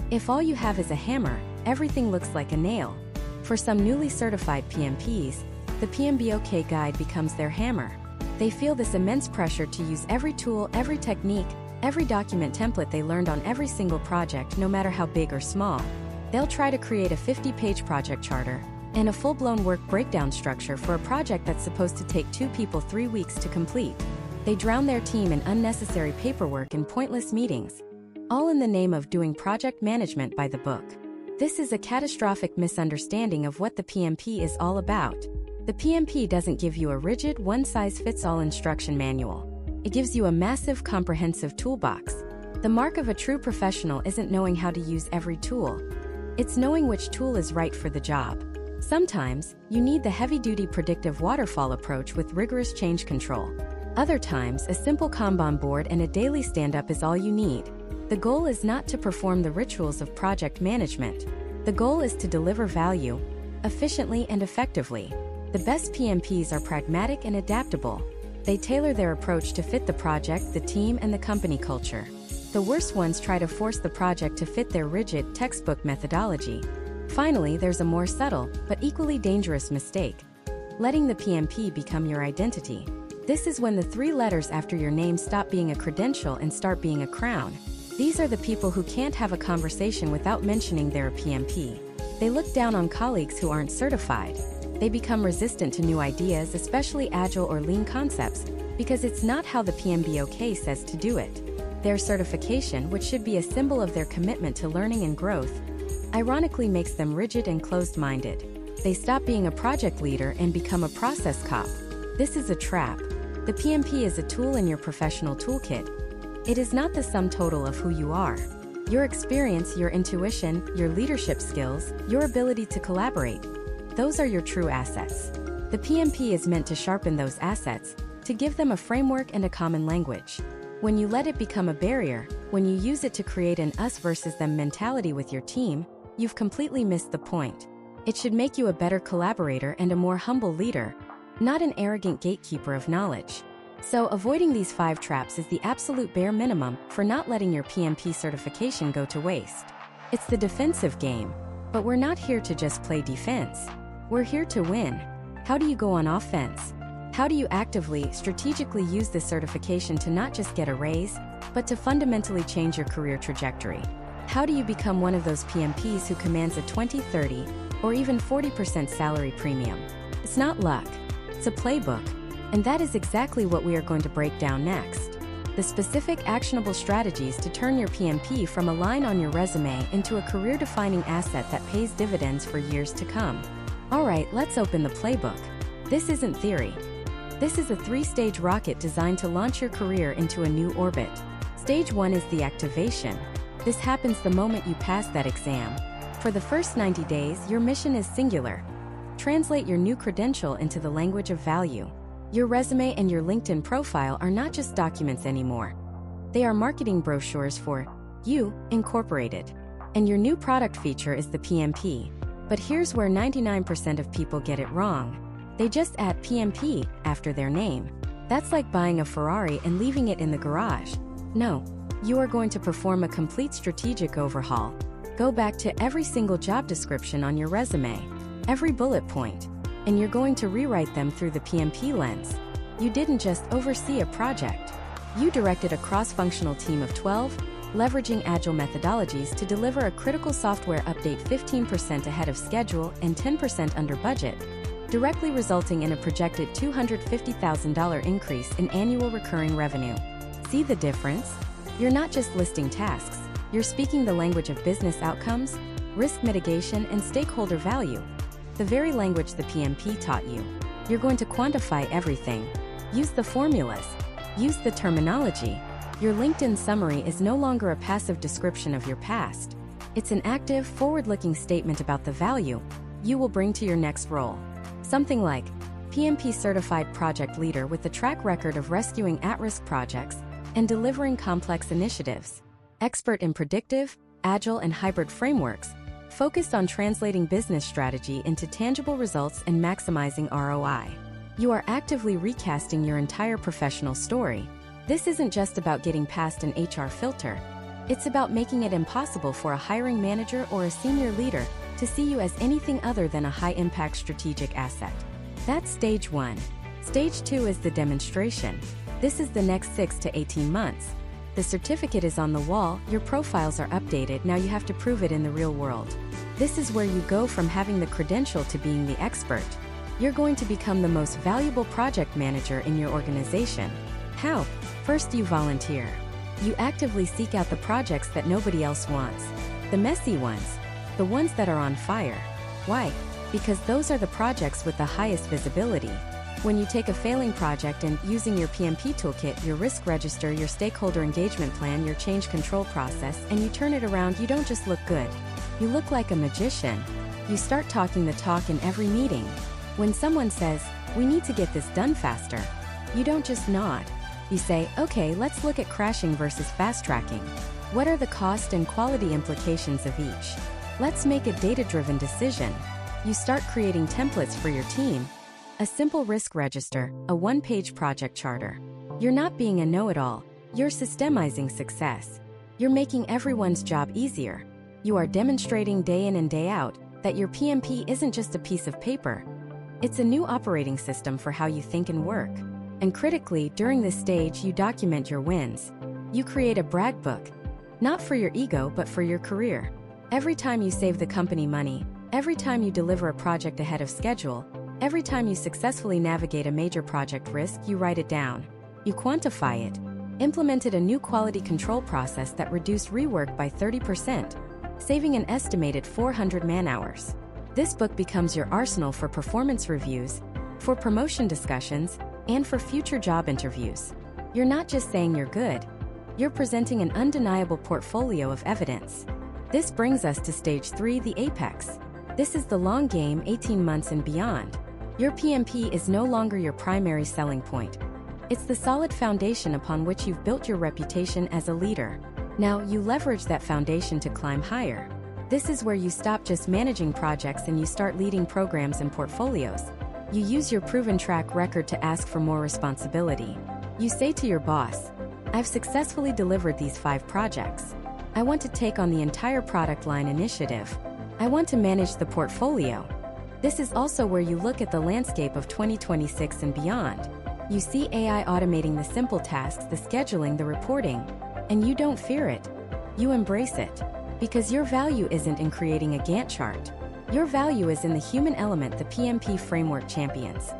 if all you have is a hammer, everything looks like a nail. For some newly certified PMPs, the PMBOK guide becomes their hammer. They feel this immense pressure to use every tool, every technique, every document template they learned on every single project, no matter how big or small. They'll try to create a 50-page project charter and a full-blown work breakdown structure for a project that's supposed to take 2 people 3 weeks to complete. They drown their team in unnecessary paperwork and pointless meetings, all in the name of doing project management by the book. This is a catastrophic misunderstanding of what the PMP is all about. The PMP doesn't give you a rigid, one-size-fits-all instruction manual. It gives you a massive, comprehensive toolbox. The mark of a true professional isn't knowing how to use every tool. It's knowing which tool is right for the job. Sometimes, you need the heavy-duty predictive waterfall approach with rigorous change control. Other times, a simple Kanban board and a daily stand-up is all you need. The goal is not to perform the rituals of project management. The goal is to deliver value, efficiently and effectively. The best PMPs are pragmatic and adaptable. They tailor their approach to fit the project, the team, and the company culture. The worst ones try to force the project to fit their rigid, textbook methodology. Finally, there's a more subtle, but equally dangerous mistake: letting the PMP become your identity. This is when the 3 letters after your name stop being a credential and start being a crown. These are the people who can't have a conversation without mentioning they're a PMP. They look down on colleagues who aren't certified. They become resistant to new ideas, especially Agile or Lean concepts, because it's not how the PMBOK says to do it. Their certification, which should be a symbol of their commitment to learning and growth, ironically makes them rigid and closed-minded. They stop being a project leader and become a process cop. This is a trap. The PMP is a tool in your professional toolkit. It is not the sum total of who you are. Your experience, your intuition, your leadership skills, your ability to collaborate. Those are your true assets. The PMP is meant to sharpen those assets, to give them a framework and a common language. When you let it become a barrier, when you use it to create an us versus them mentality with your team, you've completely missed the point. It should make you a better collaborator and a more humble leader, not an arrogant gatekeeper of knowledge. So avoiding these 5 traps is the absolute bare minimum for not letting your PMP certification go to waste. It's the defensive game, but we're not here to just play defense. We're here to win. How do you go on offense? How do you actively, strategically use this certification to not just get a raise, but to fundamentally change your career trajectory? How do you become one of those PMPs who commands a 20, 30, or even 40% salary premium? It's not luck. It's a playbook. And that is exactly what we are going to break down next. The specific actionable strategies to turn your PMP from a line on your resume into a career-defining asset that pays dividends for years to come. Alright, let's open the playbook. This isn't theory. This is a 3-stage rocket designed to launch your career into a new orbit. Stage 1 is the activation. This happens the moment you pass that exam. For the first 90 days, your mission is singular. Translate your new credential into the language of value. Your resume and your LinkedIn profile are not just documents anymore. They are marketing brochures for you, Incorporated. And your new product feature is the PMP. But here's where 99% of people get it wrong. They just add PMP after their name. That's like buying a Ferrari and leaving it in the garage. No, you are going to perform a complete strategic overhaul. Go back to every single job description on your resume, every bullet point, and you're going to rewrite them through the PMP lens. You didn't just oversee a project. You directed a cross-functional team of 12, leveraging Agile methodologies to deliver a critical software update 15% ahead of schedule and 10% under budget, directly resulting in a projected $250,000 increase in annual recurring revenue. See the difference? You're not just listing tasks. You're speaking the language of business outcomes, risk mitigation, and stakeholder value. The very language the PMP taught you. You're going to quantify everything. Use the formulas. Use the terminology. Your LinkedIn summary is no longer a passive description of your past. It's an active, forward-looking statement about the value you will bring to your next role. Something like, PMP certified project leader with a track record of rescuing at-risk projects and delivering complex initiatives. Expert in predictive, agile, and hybrid frameworks, focused on translating business strategy into tangible results and maximizing ROI. You are actively recasting your entire professional story. This isn't just about getting past an HR filter. It's about making it impossible for a hiring manager or a senior leader to see you as anything other than a high-impact strategic asset. That's stage 1. Stage 2 is the demonstration. This is the next 6 to 18 months. The certificate is on the wall, your profiles are updated, now you have to prove it in the real world. This is where you go from having the credential to being the expert. You're going to become the most valuable project manager in your organization. How? First, you volunteer. You actively seek out the projects that nobody else wants. The messy ones. The ones that are on fire. Why? Because those are the projects with the highest visibility. When you take a failing project and, using your PMP toolkit, your risk register, your stakeholder engagement plan, your change control process, and you turn it around, you don't just look good. You look like a magician. You start talking the talk in every meeting. When someone says, "We need to get this done faster," you don't just nod. You say, "Okay, let's look at crashing versus fast tracking. What are the cost and quality implications of each? Let's make a data-driven decision." You start creating templates for your team. A simple risk register, a one-page project charter. You're not being a know-it-all. You're systemizing success. You're making everyone's job easier. You are demonstrating day in and day out that your PMP isn't just a piece of paper. It's a new operating system for how you think and work. And critically, during this stage, you document your wins. You create a brag book, not for your ego, but for your career. Every time you save the company money, every time you deliver a project ahead of schedule, every time you successfully navigate a major project risk, you write it down. You quantify it. Implemented a new quality control process that reduced rework by 30%, saving an estimated 400 man-hours. This book becomes your arsenal for performance reviews, for promotion discussions, and for future job interviews. You're not just saying you're good. You're presenting an undeniable portfolio of evidence. This brings us to stage 3, the apex. This is the long game, 18 months and beyond. Your PMP is no longer your primary selling point. It's the solid foundation upon which you've built your reputation as a leader. Now, you leverage that foundation to climb higher. This is where you stop just managing projects and you start leading programs and portfolios. You use your proven track record to ask for more responsibility. You say to your boss, "I've successfully delivered these 5 projects. I want to take on the entire product line initiative. I want to manage the portfolio." This is also where you look at the landscape of 2026 and beyond. You see AI automating the simple tasks, the scheduling, the reporting, and you don't fear it. You embrace it. Because your value isn't in creating a Gantt chart. Your value is in the human element the PMP framework champions.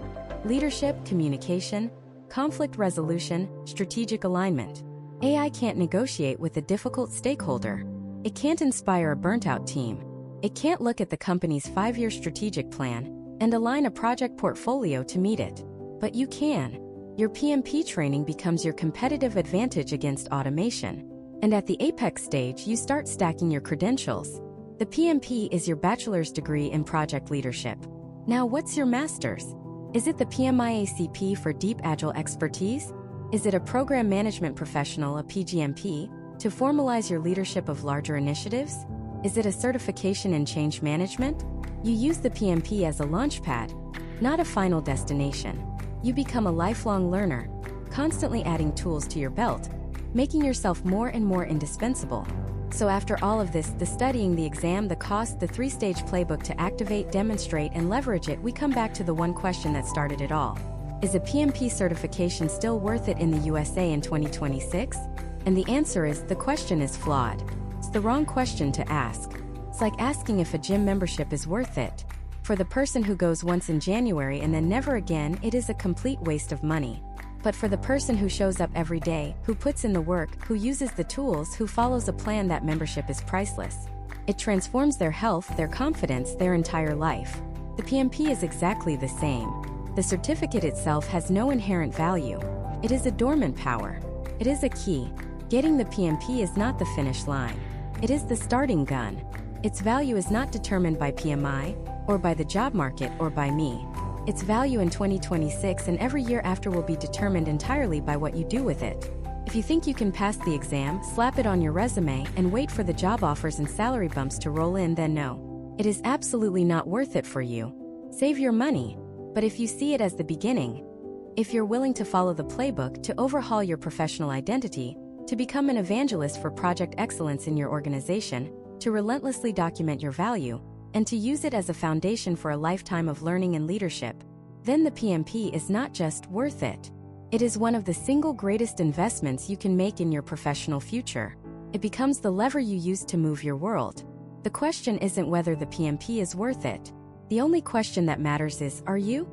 Leadership, communication, conflict resolution, strategic alignment. AI can't negotiate with a difficult stakeholder. It can't inspire a burnt-out team. It can't look at the company's 5-year strategic plan and align a project portfolio to meet it. But you can. Your PMP training becomes your competitive advantage against automation. And at the apex stage, you start stacking your credentials. The PMP is your bachelor's degree in project leadership. Now, what's your master's? Is it the PMIACP for deep Agile expertise? Is it a program management professional, a PGMP, to formalize your leadership of larger initiatives? Is it a certification in change management? You use the PMP as a launchpad, not a final destination. You become a lifelong learner, constantly adding tools to your belt, making yourself more and more indispensable. So after all of this, the studying, the exam, the cost, the 3-stage playbook to activate, demonstrate, and leverage it, we come back to the one question that started it all. Is a PMP certification still worth it in the USA in 2026? And the answer is, the question is flawed. It's the wrong question to ask. It's like asking if a gym membership is worth it. For the person who goes once in January and then never again, it is a complete waste of money. But for the person who shows up every day, who puts in the work, who uses the tools, who follows a plan, that membership is priceless. It transforms their health, their confidence, their entire life. The PMP is exactly the same. The certificate itself has no inherent value. It is a dormant power. It is a key. Getting the PMP is not the finish line. It is the starting gun. Its value is not determined by PMI, or by the job market, or by me. Its value in 2026 and every year after will be determined entirely by what you do with it. If you think you can pass the exam, slap it on your resume, and wait for the job offers and salary bumps to roll in, then no. It is absolutely not worth it for you. Save your money. But if you see it as the beginning, if you're willing to follow the playbook, to overhaul your professional identity, to become an evangelist for project excellence in your organization, to relentlessly document your value, and to use it as a foundation for a lifetime of learning and leadership, then the PMP is not just worth it. It is one of the single greatest investments you can make in your professional future. It becomes the lever you use to move your world. The question isn't whether the PMP is worth it. The only question that matters is, are you?